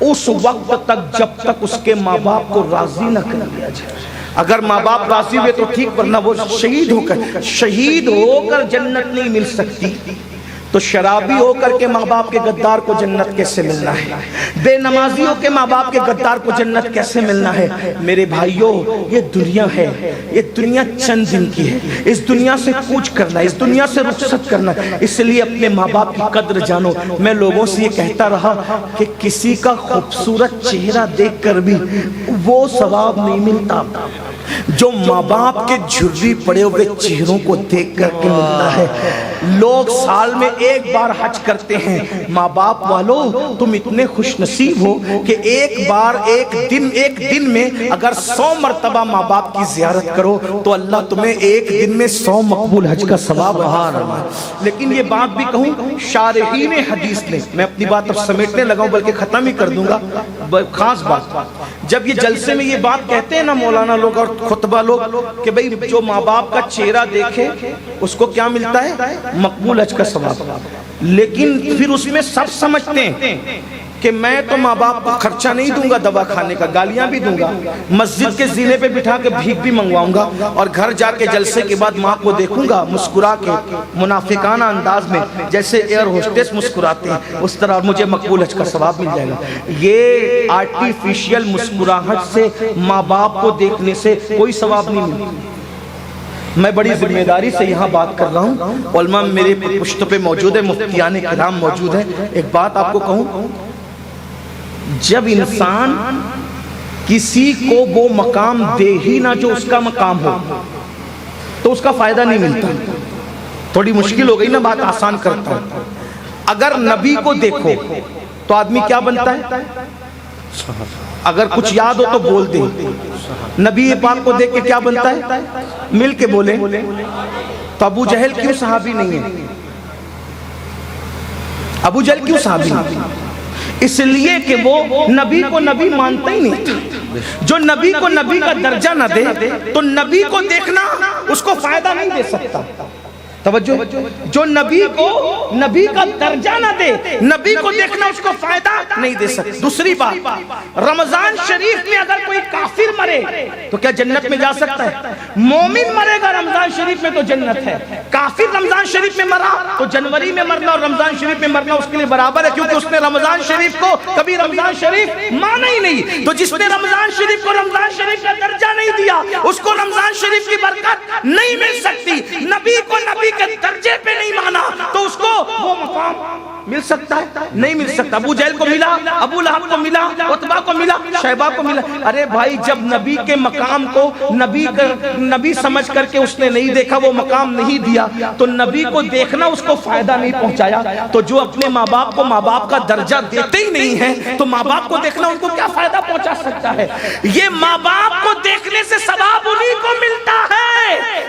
اس وقت تک جب تک اس کے ماں باپ کو راضی نہ کر دیا جائے۔ اگر ماں باپ راضی ہوئے تو ٹھیک، ورنہ وہ شہید ہو کر جنت نہیں مل سکتی۔ تو شرابی ہو کر کے ماں باپ کے غدار کو جنت کیسے ملنا ہے؟ بے نمازی ہو کے ماں باپ کے غدار کو جنت کیسے ملنا ہے؟ میرے بھائیوں، یہ دنیا ہے، یہ دنیا چند دن کی ہے، اس دنیا سے کوچ کرنا ہے، اس دنیا سے رخصت کرنا ہے، اس لیے اپنے ماں باپ کی قدر جانو۔ میں لوگوں سے یہ کہتا رہا کہ کسی کا خوبصورت چہرہ دیکھ کر بھی وہ ثواب نہیں ملتا جو ماں باپ کے جھرری پڑے ہوئے چہروں کو دیکھ کر کے ملتا ہے۔ لوگ سال میں ایک بار حج کرتے ہیں، ماں باپ والوں تم اتنے خوش نصیب ہو کہ ایک بار ایک دن میں اگر 100 مرتبہ ماں باپ کی زیارت کرو تو اللہ تمہیں ایک دن میں 100 مقبول حج کا ثواب عطا فرمائے۔ لیکن یہ بات بھی کہوں، شارحین حدیث نے، میں اپنی بات اب سمیٹنے لگا ہوں بلکہ ختم ہی کر دوں گا، خاص بات، جب یہ جلسے میں یہ بات کہتے ہیں نا مولانا لوگ اور خطبہ لوگ کہ بھئی جو ماں باپ کا چہرہ دیکھے اس کو کیا ملتا ہے؟ مقبول حج کا ثواب۔ لیکن پھر اس میں سب سمجھتے ہیں کہ میں تو ماں باپ کو خرچہ نہیں دوں گا دوا کھانے کا، گالیاں بھی دوں گا، مسجد کے زینے پہ بٹھا کے بھیک بھی منگواؤں گا، اور گھر جا کے جلسے کے بعد ماں کو دیکھوں گا مسکرا کے منافقانہ انداز میں، جیسے ایئر ہوسٹس مسکراتے ہیں اس طرح، اور مجھے مقبول حج کا ثواب مل جائے گا۔ یہ آرٹیفیشل مسکراہٹ سے، ماں باپ کو دیکھنے سے کوئی ثواب نہیں ملتا۔ میں بڑی ذمہ داری سے یہاں بات کر رہا ہوں، علماء میرے پشت پہ موجود ہے، مفتیان کرام موجود ہیں۔ ایک بات آپ کو کہوں، جب انسان کسی کو وہ مقام دے ہی نہ جو اس کا مقام ہو تو اس کا فائدہ نہیں ملتا۔ تھوڑی مشکل ہو گئی نا، بات آسان کرتا ہوں۔ اگر نبی کو دیکھو تو آدمی کیا بنتا ہے؟ اگر کچھ یاد ہو تو بول دیں۔ نبی پاک کو دیکھ کے کیا بنتا ہے؟ مل کے بولیں۔ تو ابو جہل کیوں صحابی نہیں ہے؟ ابو جہل کیوں صحابی نہیں؟ اس لیے کہ وہ نبی کو نبی مانتا ہی نہیں تھا۔ جو نبی کو نبی کا درجہ نہ دے تو نبی کو دیکھنا اس کو فائدہ نہیں دے سکتا۔ توجہ، جو نبی کو نبی کا درجہ نہ دے، نبی کو دیکھنا اس کو فائدہ نہیں دے سکتا۔ دوسری بات، رمضان شریف میں اگر کوئی کافر مرے تو کیا جنت میں جا سکتا ہے؟ مومن مرے گا رمضان شریف میں تو جنت ہے۔ کافر رمضان شریف میں مرا تو جنوری میں مرنا اور رمضان شریف میں مرنا اس کے لیے برابر ہے، کیونکہ اس نے رمضان شریف کو کبھی رمضان شریف مانا ہی نہیں۔ تو جس نے رمضان شریف کو رمضان شریف کا درجہ نہیں دیا، اس کو رمضان شریف کی برکت نہیں مل سکتی۔ نبی کو نبی کے درجے پہ نہیں مانا تو اس کو وہ مقام مل سکتا ہے؟ نہیں مل سکتا۔ ابو جہل کو ملا، ابو لہب کو ملا، عتبہ کو ملا، شیبہ کو ملا۔ ارے بھائی، جب نبی کے مقام کو نبی سمجھ کر کے اس نے نہیں دیکھا، وہ مقام نہیں دیا، تو نبی کو دیکھنا اس کو فائدہ نہیں پہنچایا۔ تو جو اپنے ماں باپ کو ماں باپ کا درجہ دیتے ہی نہیں ہیں تو ماں باپ کو دیکھنا ان کو کیا فائدہ پہنچا سکتا ہے؟ یہ ماں باپ کو دیکھنے سے ثواب انہیں کو ملتا ہے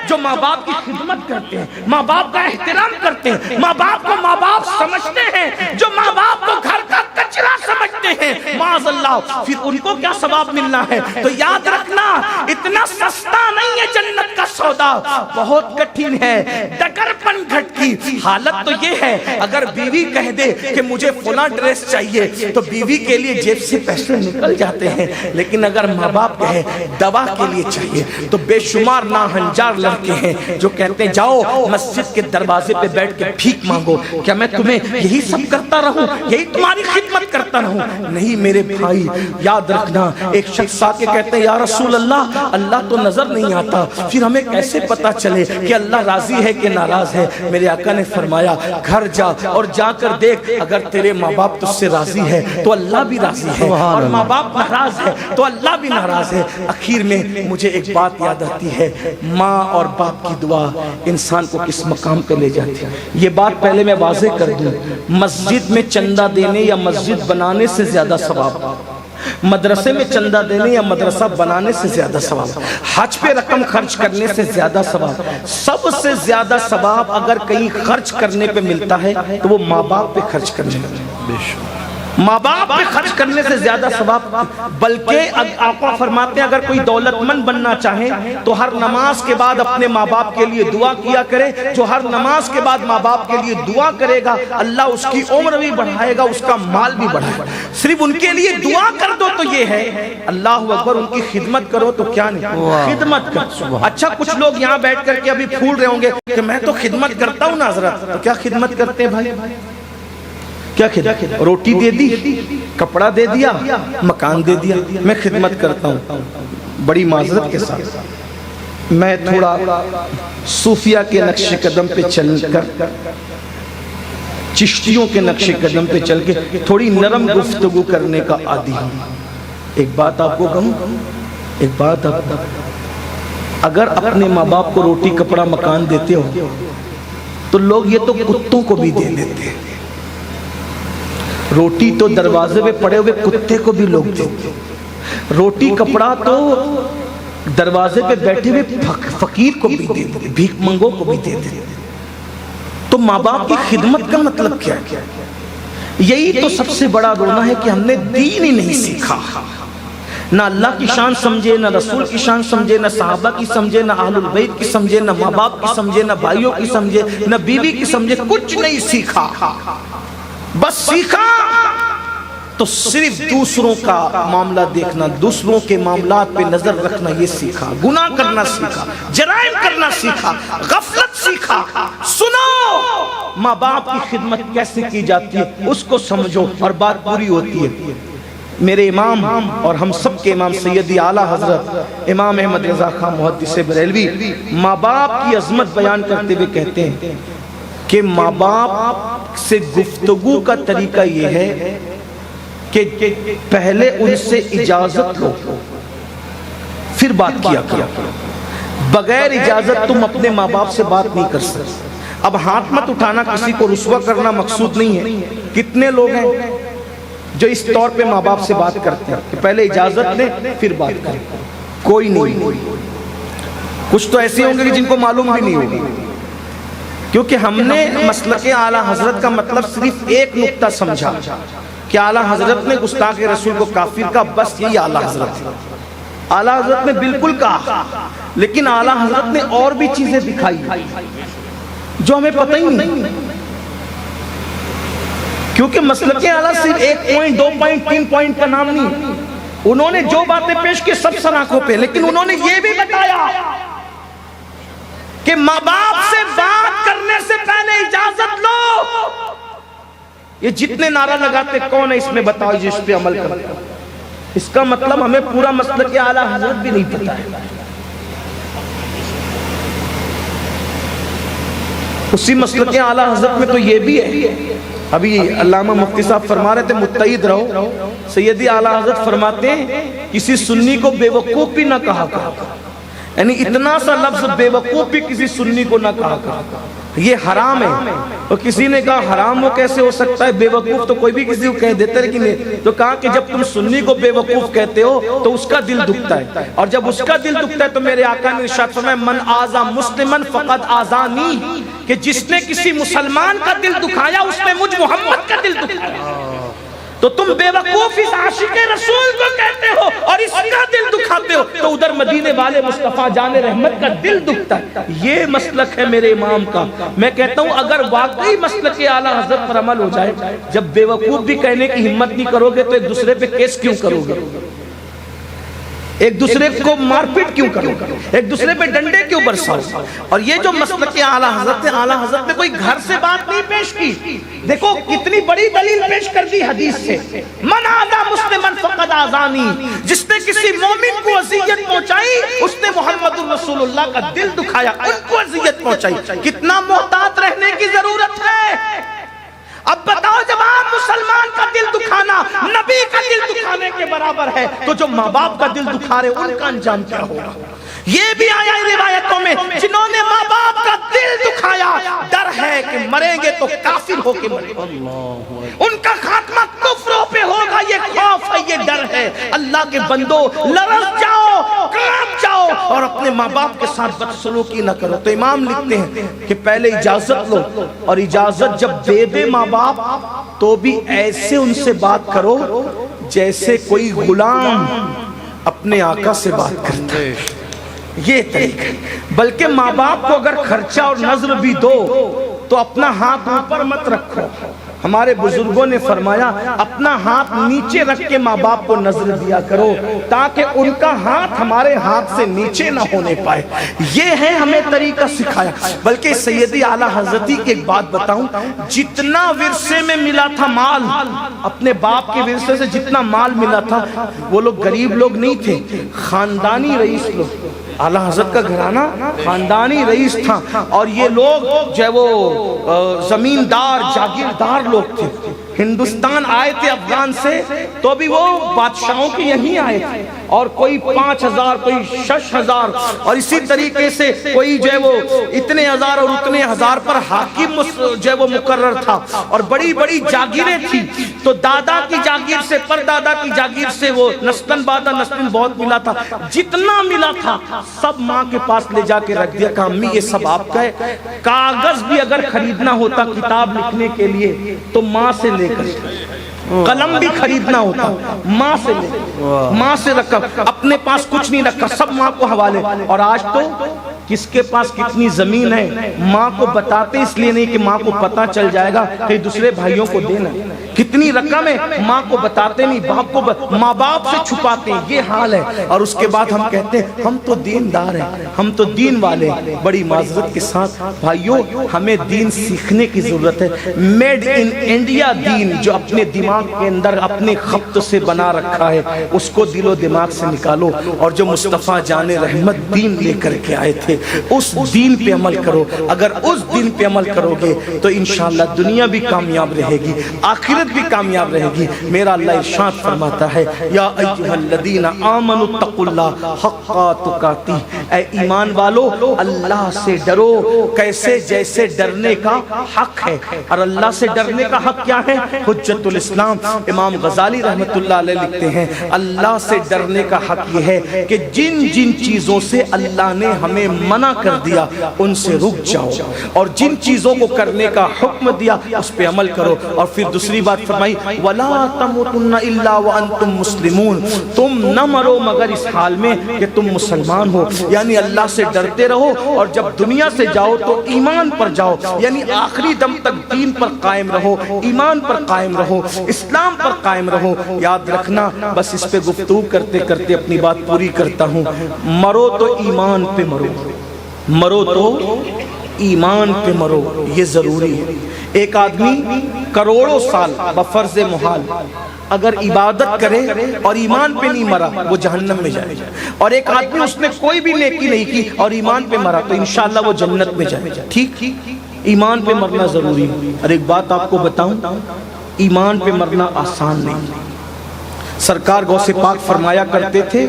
جو ماں باپ کی خدمت کرتے ہیں، ماں باپ کا احترام کرتے ہیں، ماں باپ کو ماں باپ سمجھتے ہیں، جو ماں باپ کو گھر کا کچرا سمجھتے ہیں۔ معاذ اللہ، پھر ان کو کیا ثواب ملنا ہے؟ تو یاد رکھنا، اتنا سستا نہیں ہے جنت کا سودا، بہت کٹھن ہے۔ ڈگر پن گھٹ کی حالت تو یہ ہے، اگر بیوی کہہ دے کہ مجھے فلاں ڈریس چاہیے تو بیوی کے لیے جیب سے پیسے نکل جاتے ہیں، لیکن اگر ماں باپ کہے دوا کے لیے چاہیے تو بے شمار ناہنجار لڑکے ہیں جو کہتے ہیں جاؤ مسجد کے دروازے پہ بیٹھ کے بھیک مانگو۔ کیا میں تمہیں یہی سب کرتا رہوں، یہی تمہاری خدمت کرتا رہوں؟ نہیں میرے بھائی، یاد رکھنا، ایک شخص آ کے کہتے ہیں یا رسول اللہ، اللہ تو نظر نہیں آتا، پھر ہمیں کیسے پتا چلے کہ اللہ راضی ہے کہ ناراض ہے؟ میرے آقا نے فرمایا گھر جا اور جا کر دیکھ، اگر تیرے ماں باپ تجھ سے راضی ہے تو اللہ بھی راضی ہے، اور ماں باپ ناراض ہے تو اللہ بھی ناراض ہے۔ اخیر میں مجھے ایک بات یاد آتی ہے، ماں اور باپ کی دعا انسان کو کس مقام پہ لے جاتی ہے۔ یہ بات پہلے میں واضح کر دوں، مسجد میں چندہ دینے یا مسجد بنانے سے زیادہ ثواب، مدرسے میں چندہ دینے یا مدرسہ بنانے سے زیادہ ثواب، حج پہ رقم خرچ کرنے سے زیادہ ثواب، سب سے زیادہ ثواب اگر کہیں خرچ کرنے پہ ملتا ہے تو وہ ماں باپ پہ خرچ کرنے میں، ماں باپ پہ خرچ کرنے سے زیادہ ثواب۔ بلکہ آقا فرماتے ہیں اگر کوئی دولت مند بننا چاہے تو ہر نماز کے بعد اپنے ماں باپ کے لیے دعا کیا کرے۔ جو ہر نماز کے بعد ماں باپ کے لیے دعا کرے گا اللہ اس کی عمر بھی بڑھائے گا، اس کا مال بھی بڑھائے گا۔ صرف ان کے لیے دعا کر دو تو یہ ہے، اللہ اکبر، ان کی خدمت کرو تو کیا نہیں، خدمت کر۔ اچھا کچھ لوگ یہاں بیٹھ کر کے ابھی پھول رہے ہوں گے کہ میں تو خدمت کرتا ہوں نا حضرت، تو کیا خدمت کرتے ہیں بھائی؟ کیا خدمت؟ روٹی دے دی، کپڑا دے دیا، مکان دے دیا، میں خدمت کرتا ہوں۔ بڑی معذرت کے ساتھ میں تھوڑا صوفیہ کے نقش قدم پہ چل کر، چشتیوں کے نقش قدم پہ چل کے تھوڑی نرم گفتگو کرنے کا عادی ہوں۔ ایک بات آپ کو کہوں، ایک بات آپ کو، اگر اپنے ماں باپ کو روٹی کپڑا مکان دیتے ہو تو لوگ یہ تو کتوں کو بھی دے دیتے ہیں۔ روٹی تو دروازے پہ پڑے ہوئے کتے کو بھی لوگ دیتے، روٹی کپڑا تو دروازے پہ بیٹھے ہوئے فقیر کو بھی دیتے، بھیک منگوں کو بھی دیتے۔ تو ماں باپ کی خدمت کا مطلب کیا ہے؟ یہی تو سب سے بڑا رونا ہے کہ ہم نے دین ہی نہیں سیکھا، نہ اللہ کی شان سمجھے، نہ رسول کی شان سمجھے، نہ صحابہ کی سمجھے، نہ اہل البیت کی سمجھے، نہ ماں باپ کی سمجھے، نہ بھائیوں کی سمجھے، نہ بیوی کی سمجھے، کچھ نہیں سیکھا۔ بس سیکھا تو صرف دوسروں کا معاملہ دیکھنا، دوسروں کے معاملات پہ نظر رکھنا یہ سیکھا، گناہ کرنا سیکھا، جرائم کرنا سیکھا، غفلت سیکھا۔ سنو ماں باپ کی خدمت کیسے کی جاتی ہے اس کو سمجھو اور بات پوری ہوتی ہے۔ میرے امام اور ہم سب کے امام سیدی اعلیٰ حضرت امام احمد رضا خان محدث بریلوی ماں باپ کی عظمت بیان کرتے ہوئے کہتے ہیں کہ ماں باپ سے گفتگو کا طریقہ یہ ہے کہ پہلے ان سے اجازت لو پھر بات کیا کرو۔ بغیر اجازت تم اپنے ماں باپ سے بات نہیں کر سکتے۔ اب ہاتھ مت اٹھانا، کسی کو رسوا کرنا مقصود نہیں ہے۔ کتنے لوگ ہیں جو اس طور پہ ماں باپ سے بات کرتے ہیں کہ پہلے اجازت لیں پھر بات کریں؟ کوئی نہیں۔ کچھ تو ایسے ہوں گے کہ جن کو معلوم بھی نہیں ہوگی، کیونکہ ہم نے مسلک اعلیٰ حضرت کا مطلب صرف ایک نقطہ سمجھا کہ اعلیٰ حضرت نے گستاخ رسول کو کافر کا، بس یہی اعلیٰ حضرت ہے۔ اعلیٰ حضرت نے بالکل کہا، لیکن اعلیٰ حضرت نے اور بھی چیزیں دکھائی جو ہمیں پتہ ہی نہیں، کیونکہ مسلک اعلیٰ صرف 1 پوائنٹ 2 پوائنٹ 3 پوائنٹ کا نام نہیں۔ انہوں نے جو باتیں پیش کی سب سراخوں پہ، لیکن انہوں نے یہ بھی بتایا کہ ماں باپ سے بات کرنے سے پہلے اجازت لو۔ یہ جتنے نعرہ لگاتے کون ہے اس میں بتاؤ جس پہ عمل کرتا؟ اس کا مطلب ہمیں پورا مسلک اعلیٰ حضرت بھی نہیں پتا ہے۔ اسی مسلک اعلیٰ حضرت میں تو یہ بھی ہے، ابھی علامہ مفتی صاحب فرما رہے تھے متعید رہو، سیدی اعلیٰ حضرت فرماتے ہیں کسی سنی کو بے وقوف بھی نہ کہا کرو، یعنی اتنا سا لفظ بے وقوف بھی کسی سنی کو نہ کہا کرو، یہ حرام ہے۔ اور کسی نے کہا حرام وہ کیسے ہو سکتا ہے، بے وقوف تو کوئی بھی کسی کو کہہ دیتا ہے، لیکن تو کہا کہ جب تم سنی کو بے وقوف کہتے ہو تو اس کا دل دکھتا ہے، اور جب اس کا دل دکھتا ہے تو میرے آقا نے ارشاد فرمایا من آذا مسلمن فقد آذانی، کہ جس نے کسی مسلمان کا دل دکھایا اس نے مجھ محمد کا دل دکھایا۔ تو تم بے وقوف اس عاشق رسول کو کہتے ہو اور اس کا دل دکھاتے ہو، تو ادھر مدینے والے مصطفیٰ جان رحمت کا دل دکھتا ہے۔ یہ مسلک ہے میرے امام کا۔ میں کہتا ہوں اگر واقعی مسلک اعلیٰ حضرت پر عمل ہو جائے، جب بے وقوف بھی کہنے کی ہمت نہیں کرو گے تو ایک دوسرے پہ کیس کیوں کرو گے؟ ایک دوسرے کو مار پیٹ کیوں کرو گے؟ ایک دوسرے پہ ڈنڈے کیوں برساؤ؟ اور یہ جو مسلک اعلیٰ حضرت ہے، اعلیٰ حضرت نے کوئی گھر سے بات نہیں پیش کی۔ دیکھو کتنی بڑی دلیل پیش کر دی حدیث سے، من آذا مسلمن فقد آذانی، جس نے کسی مومن کو اذیت پہنچائی اس نے محمد الرسول اللہ کا دل دکھایا، ان کو اذیت پہنچائی۔ کتنا محتاط رہنے کی ضرورت ہے۔ اب بتاؤ جب عام مسلمان کا دل دکھانا نبی کا دل دکھانے کے برابر ہے تو جو ماں باپ کا دل دکھا رہے ان کا انجام کیا ہوگا؟ یہ بھی آیا روایتوں میں جنہوں نے ماں باپ کا دل دکھایا ڈر ہے کہ مریں گے تو کافر ہو کے مریں گے، ان کا خاتمہ کفروں پہ ہوگا، یہ خوف ہے، یہ ڈر ہے۔ اللہ کے بندو لرز جاؤ، کانپ جاؤ اور اپنے ماں باپ کے ساتھ بدسلوکی نہ کرو۔ تو امام لکھتے ہیں کہ پہلے اجازت لو، اور اجازت جب دے دے ماں باپ تو بھی ایسے ان سے بات کرو جیسے کوئی غلام اپنے آقا سے بات کرتا ہے، یہ طریقہ ہے۔ بلکہ ماں باپ کو اگر خرچہ اور نظر بھی دو تو اپنا ہاتھ اوپر مت رکھو۔ ہمارے بزرگوں نے فرمایا اپنا ہاتھ نیچے رکھ کے ماں باپ کو نظر دیا کرو تاکہ ان کا ہاتھ ہمارے ہاتھ سے نیچے نہ ہونے پائے۔ یہ ہے ہمیں طریقہ سکھایا۔ بلکہ سیدی اعلیٰ حضرتی کی ایک بات بتاؤں، جتنا ورثے میں ملا تھا مال، اپنے باپ کے ورثے سے جتنا مال ملا تھا، وہ لوگ غریب لوگ نہیں تھے، خاندانی رئیس لوگ۔ اعلیٰ حضرت کا گھرانہ خاندانی رئیس تھا، اور یہ لوگ جو ہے وہ زمیندار جاگیردار لوگ تھے۔ ہندوستان آئے تھے افغان سے تو بھی وہ بادشاہوں کے یہیں آئے تھے، اور کوئی 5000 کوئی 6000 اور اسی طریقے سے کوئی جو ہے وہ اتنے ہزار اور اتنے ہزار پر حاکم جو ہے وہ مقرر تھا، اور بڑی بڑی جاگیریں تھی۔ تو دادا کی جاگیر سے پردادا کی جاگیر سے وہ نسلن بعد نسلن بہت ملا تھا، جتنا ملا تھا سب ماں کے پاس لے جا کے رکھ دیا کہ امی یہ سب آپ کا ہے۔ کاغذ بھی اگر خریدنا ہوتا کتاب لکھنے کے لیے تو ماں سے لے کر، قلم بھی خریدنا ہوتا ماں سے لے، ماں سے رکھا، اپنے پاس کچھ نہیں رکھا، سب ماں کو حوالے۔ اور آج تو کس کے پاس کتنی زمین ہے ماں کو بتاتے اس لیے نہیں کہ ماں کو پتا چل جائے گا کہ دوسرے بھائیوں کو دینا، کتنی رقم ہے ماں کو بتاتے نہیں، باپ کو ماں باپ سے چھپاتے ہیں، یہ حال ہے۔ اور اس کے بعد ہم کہتے ہیں ہم تو دیندار ہیں، ہم تو دین والے ہیں۔ بڑی معذرت کے ساتھ بھائیوں ہمیں دین سیکھنے کی ضرورت ہے۔ میڈ ان انڈیا دین جو اپنے دماغ کے اندر اپنے خط سے بنا رکھا ہے اس کو دل و دماغ سے نکالو، اور جو مصطفیٰ جان رحمت دین لے کر کے آئے تھے اس دین پہ عمل کرو۔ اگر اس دین پہ عمل کرو گے تو انشاءاللہ دنیا بھی کامیاب رہے گی، آخرت بھی کامیاب رہے گی۔ میرا اللہ ارشاد فرماتا ہے یا ایھا الذین آمنوا اتقوا اللہ حق تقاتہ، اے ایمان والو اللہ سے ڈرو کیسے جیسے ڈرنے کا حق ہے۔ اور اللہ سے ڈرنے کا حق کیا ہے؟ حجت الاسلام امام غزالی رحمت اللہ علیہ لکھتے ہیں اللہ سے ڈرنے کا حق یہ ہے کہ جن جن چیزوں سے اللہ نے ہمیں منع کر دیا ان سے رک جاؤ، اور جن چیزوں کو کرنے کا حکم دیا اس پہ عمل کرو۔ اور پھر دوسری بات فرمائی وَلَا تَمُوتُنَّ إِلَّا وَأَنْتُمْ مُسْلِمُونَ، تم نہ مرو مگر اس حال میں کہ تم مسلمان ہو، یعنی اللہ سے ڈرتے رہو، اور جب دنیا سے جاؤ تو ایمان پر جاؤ، یعنی آخری دم تک دین پر قائم رہو، ایمان پر قائم رہو، اسلام پر قائم رہو۔ یاد رکھنا، بس اس پہ گفتگو کرتے کرتے اپنی بات پوری کرتا ہوں، مرو تو ایمان پہ مرو، مرو تو ایمان پہ مرو، یہ ضروری ہے۔ ایک آدمی کروڑوں سال بفرض محال اگر عبادت کرے اور ایمان پہ نہیں مرا وہ جہنم میں جائے، اور ایک آدمی اس نے کوئی بھی نیکی نہیں کی اور ایمان پہ مرا تو انشاءاللہ وہ جنت میں جائے۔ ٹھیک، ایمان پہ مرنا ضروری ہے۔ اور ایک بات آپ کو بتاؤں، ایمان پہ مرنا آسان نہیں۔ سرکار غوث پاک فرمایا کرتے تھے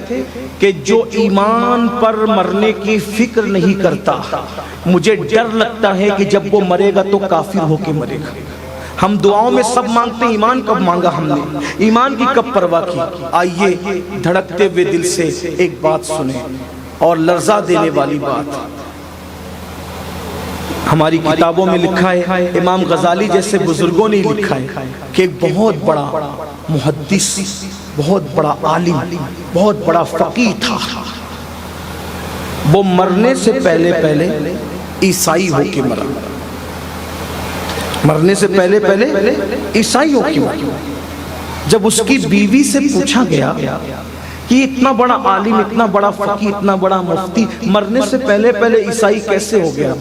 کہ جو ایمان پر مرنے کی فکر نہیں کرتا مجھے ڈر لگتا ہے کہ جب وہ مرے گا تو کافر ہو کے مرے گا۔ ہم دعاؤں میں سب مانگتے ہیں، ایمان کب مانگا ہم نے، ایمان کی کب پرواہ کی؟ آئیے دھڑکتے ہوئے دل سے ایک بات سنیں، اور لرزہ دینے والی بات ہماری کتابوں میں لکھا ہے، امام غزالی جیسے بزرگوں نے لکھا ہے کہ ایک بہت بڑا محدث، بہت بڑا عالم، بہت بڑا فقیہ تھا، وہ مرنے سے پہلے پہلے عیسائی ہو کے مرا، مرنے سے پہلے پہلے عیسائی ہو کے مرا۔ جب اس کی بیوی سے پوچھا گیا کہ اتنا بڑا عالم، اتنا بڑا فقیہ، اتنا بڑا مفتی مرنے سے پہلے پہلے عیسائی کیسے ہو گیا،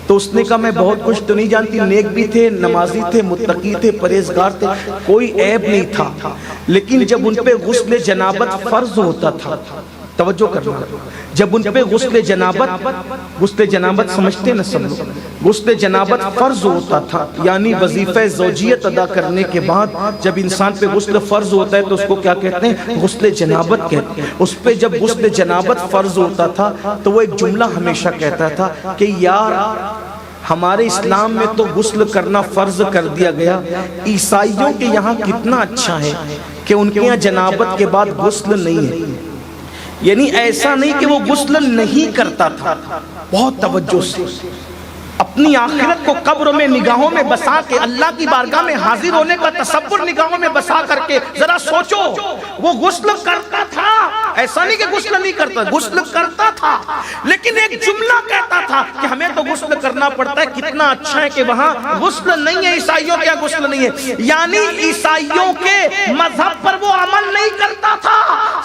تو اس نے کہا میں بہت کچھ تو نہیں جانتی، نیک بھی تھے، نمازی تھے، متقی تھے، پرہیزگار تھے، کوئی عیب نہیں تھا، لیکن جب ان پہ غسل جنابت فرض ہوتا تھا، توجہ کرنا، جب ان پہ غسل جنابت سمجھتے نا سب لوگ، غسل جنابت فرض ہوتا تھا، یعنی وظیفہ زوجیت ادا کرنے کے بعد جب انسان پہ غسل فرض ہوتا ہے تو اس کو کیا کہتے ہیں؟ غسل جنابت کہتے ہیں۔ اس پہ جب غسل جنابت فرض ہوتا تھا تو وہ ایک جملہ ہمیشہ کہتا تھا کہ یار ہمارے اسلام میں تو غسل کرنا فرض کر دیا گیا، عیسائیوں کے یہاں کتنا اچھا ہے کہ ان کے یہاں جنابت کے بعد غسل نہیں ہے، یعنی ایسا نہیں کہ وہ غسل نہیں کرتا تھا، بہت توجہ سے اپنی آخرت کو قبر میں نگاہوں میں بسا کے اللہ کی بارگاہ میں حاضر ہونے کا تصور نگاہوں میں بسا کر کے ذرا سوچو، وہ غسل کرتا تھا، ایسا نہیں کہ غسل نہیں کرتا، غسل کرتا تھا، لیکن ایک جملہ کہتا تھا کہ ہمیں تو غسل کرنا پڑتا ہے، کتنا اچھا ہے کہ وہاں غسل نہیں ہے، عیسائیوں کے غسل نہیں ہے، یعنی عیسائیوں کے مذہب پر وہ عمل نہیں کرتا تھا،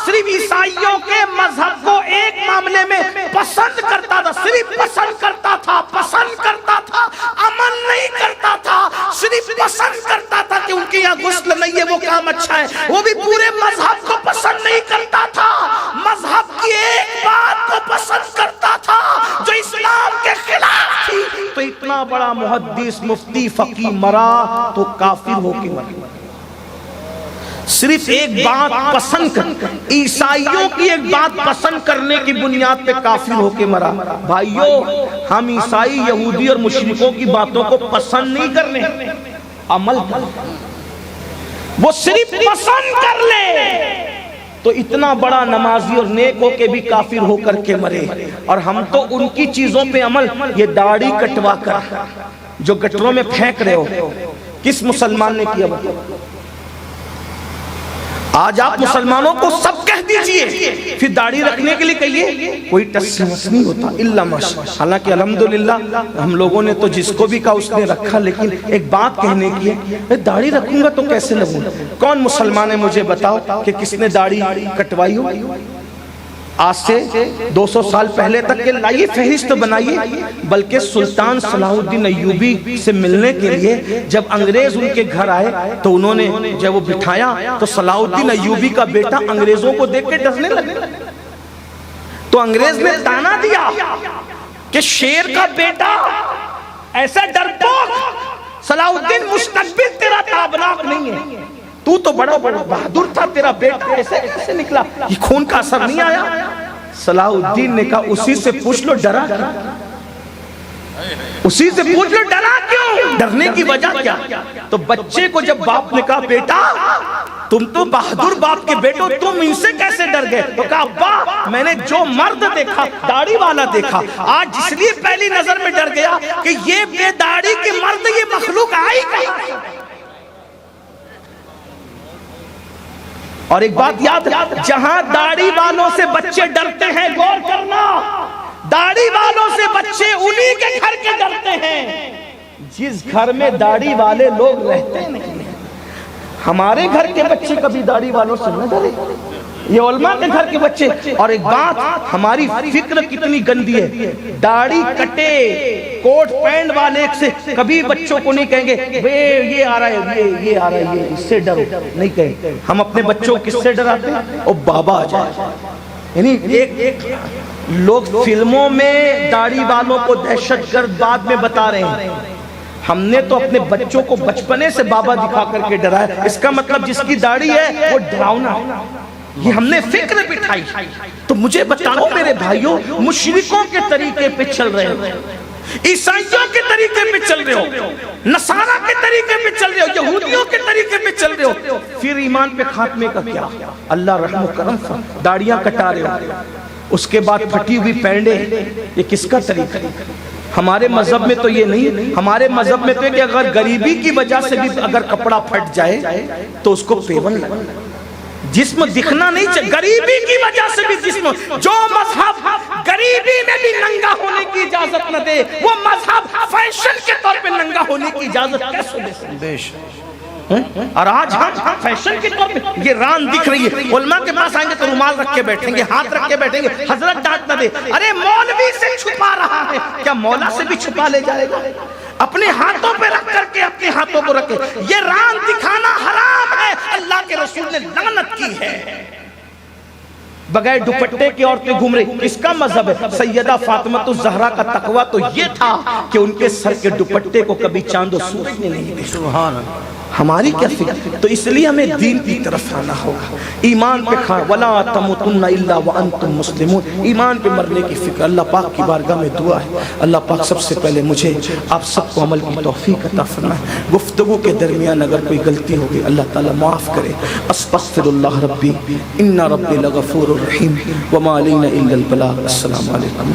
صرف عیسائیوں کے مذہب کو ایک معاملے میں پسند کرتا تھا، صرف پسند کرتا تھا، پسند کرتا تھا، عمل نہیں کرتا تھا، صرف پسند کرتا تھا کہ ان کے یہاں غسل نہیں ہے وہ کام اچھا ہے، وہ بھی پورے مذہب کو پسند نہیں کرتا تھا، مذہب کی ایک بات کو پسند کرتا تھا جو اسلام کے خلاف تھی، تو اتنا بڑا محدث مفتی فقیہ مرا تو کافر ہو کے مرا، صرف ایک بات پسند کر، عیسائیوں کی ایک بات پسند کرنے کی بنیاد پہ کافر ہو کے مرا۔ بھائیو ہم عیسائی، یہودی اور مشرکوں کی باتوں کو پسند نہیں کرنے، عمل کر، وہ صرف پسند کر لے تو اتنا بڑا نمازی اور نیک ہو کے بھی کافر ہو کر کے مرے، اور ہم تو ان کی چیزوں پہ عمل، یہ داڑھی کٹوا کر جو گٹروں میں پھینک رہے ہو، کس مسلمان نے کیا؟ آج آپ مسلمانوں کو سب کہہ دیجئے پھر داڑھی رکھنے کے لیے کہیے کوئی ٹس نہیں ہوتا الا ماشاء اللہ. حالانکہ الحمدللہ ہم لوگوں نے تو جس کو بھی کہا اس نے رکھا، لیکن ایک بات کہنے کی ہے، داڑھی رکھوں گا تو کیسے لگوں؟ کون مسلمان ہے مجھے بتاؤ کہ کس نے داڑھی کٹوائی ہو؟ آج سے 200 سال پہلے تک کے لائیے فہرست بنائیے. بلکہ سلطان صلاح الدین ایوبی سے ملنے کے لیے جب انگریز ان کے گھر آئے تو انہوں نے جب وہ بٹھایا تو صلاح الدین ایوبی کا بیٹا انگریزوں کو دیکھ کے ڈرنے لگے. تو انگریز نے تانا دیا کہ شیر کا بیٹا ایسا ڈرپوک، صلاح الدین مستقبل تیرا تابناک نہیں ہے، تو بڑا بہادر تھا، تیرا بیٹا ایسے کیسے نکلا؟ یہ خون کا اثر نہیں آیا؟ صلاح الدین نے کہا اسی سے پوچھ لو ڈرا کیوں؟ اسی سے پوچھ لو ڈرا کیوں؟ ڈرنے کی وجہ کیا؟ تو بچے کو جب باپ نے کہا بیٹا تم تو بہادر باپ کے بیٹو، تم ان سے کیسے ڈر گئے؟ تو کہا ابا میں نے جو مرد دیکھا داڑھی والا دیکھا، آج اس لیے پہلی نظر میں ڈر گیا کہ یہ بے داڑھی کے مرد، یہ مخلوق آئی کہیں. اور ایک بات یاد ہے، جہاں داڑھی والوں سے بچے ڈرتے ہیں، غور کرنا، داڑھی والوں سے بچے انہی کے گھر کے ڈرتے ہیں جس گھر میں داڑھی والے لوگ رہتے نہیں. ہمارے گھر کے بچے کبھی داڑھی والوں سے نہ ڈرے، یہ علماء کے گھر کے بچے. اور ایک بات، ہماری فکر کتنی گندی ہے، داڑھی کٹے کوٹ پینٹ والے سے کبھی بچوں کو نہیں کہیں گے یہ آ رہا ہے، یہ آ رہا ہے، یہ اس سے ڈرو، نہیں کہیں. ہم اپنے بچوں کو کس سے ڈراتے ہیں؟ او بابا آ جائے. یعنی ایک لوگ فلموں میں داڑھی والوں کو دہشت گرد بعد میں بتا رہے ہیں، ہم نے تو اپنے بچوں کو بچپنے سے بابا دکھا کر کے ڈرایا. اس کا مطلب جس کی داڑھی ہے وہ ڈراؤنا ہے. یہ ہم نے فکر بٹھائی. تو مجھے بتاؤ میرے بھائیوں، مشرکوں کے طریقے پہ چل رہے ہو، عیسائیوں کے طریقے پہ چل رہے ہو، نصارہ کے طریقے پہ چل رہے ہو، یہودیوں کے طریقے پہ چل رہے ہو، پھر ایمان پہ خاتمے کا کیا؟ اللہ رحم و کرم، داڑیاں کٹا رہے ہو، اس کے بعد پھٹی ہوئی پینڈے، یہ کس کا طریقہ؟ ہمارے مذہب میں تو یہ نہیں. ہمارے مذہب میں تو ہے کہ اگر غریبی کی وجہ سے بھی اگر کپڑا پھٹ جائے تو اس کو پیون لگا. جسم دکھنا نہیں چاہیے، غریبی کی وجہ سے بھی جسم، جو مذہب غریبی میں بھی ننگا ہونے کی اجازت نہ دے، وہ مذہب فیشن کے طور پہ ننگا ہونے کی اجازت کیسے دے سکتے؟ اور آج ہم فیشن کے طور پہ یہ ران دکھ رہی ہے. علماء کے پاس آئیں گے تو رومال رکھ کے بیٹھیں گے، ہاتھ رکھ کے بیٹھیں گے، حضرت ڈانٹ نہ دے. ارے مولوی سے چھپا رہا ہے، کیا مولا سے بھی چھپا لے جائے گا؟ اپنے ہاتھوں پہ رکھ کر کے اپنے ہاتھوں کو رکھے. یہ ران دکھانا حرام ہے، اللہ کے رسول نے لعنت کی ہے. بغیر دوپٹے کی عورتیں گھوم رہی، اس کا مذہب ہے. سیدہ فاطمہ الزہرا کا تقویٰ تو یہ تھا کہ ان کے سر کے دوپٹے کو کبھی چاند و سورج نے نہیں دیکھا. سبحان اللہ. ہماری کیا فکر؟ تو اس لیے ہمیں دین کی طرف آنا ہوگا، ایمان پہ کھانا. وَلَا تَمُوتُنَّ إِلَّا وَأَنْتُمْ مُسْلِمُونَ. ایمان پہ مرنے کی فکر. اللہ پاک کی بارگاہ میں دعا ہے، اللہ پاک سب سے پہلے مجھے آپ سب کو عمل کی توفیق عطا فرمائے. گفتگو کے درمیان اگر کوئی غلطی ہوگی اللہ تعالیٰ معاف کرے. استغفر اللہ ربی ان ربی لغفور رحیم وما علینا الا البلاغ. السلام علیکم.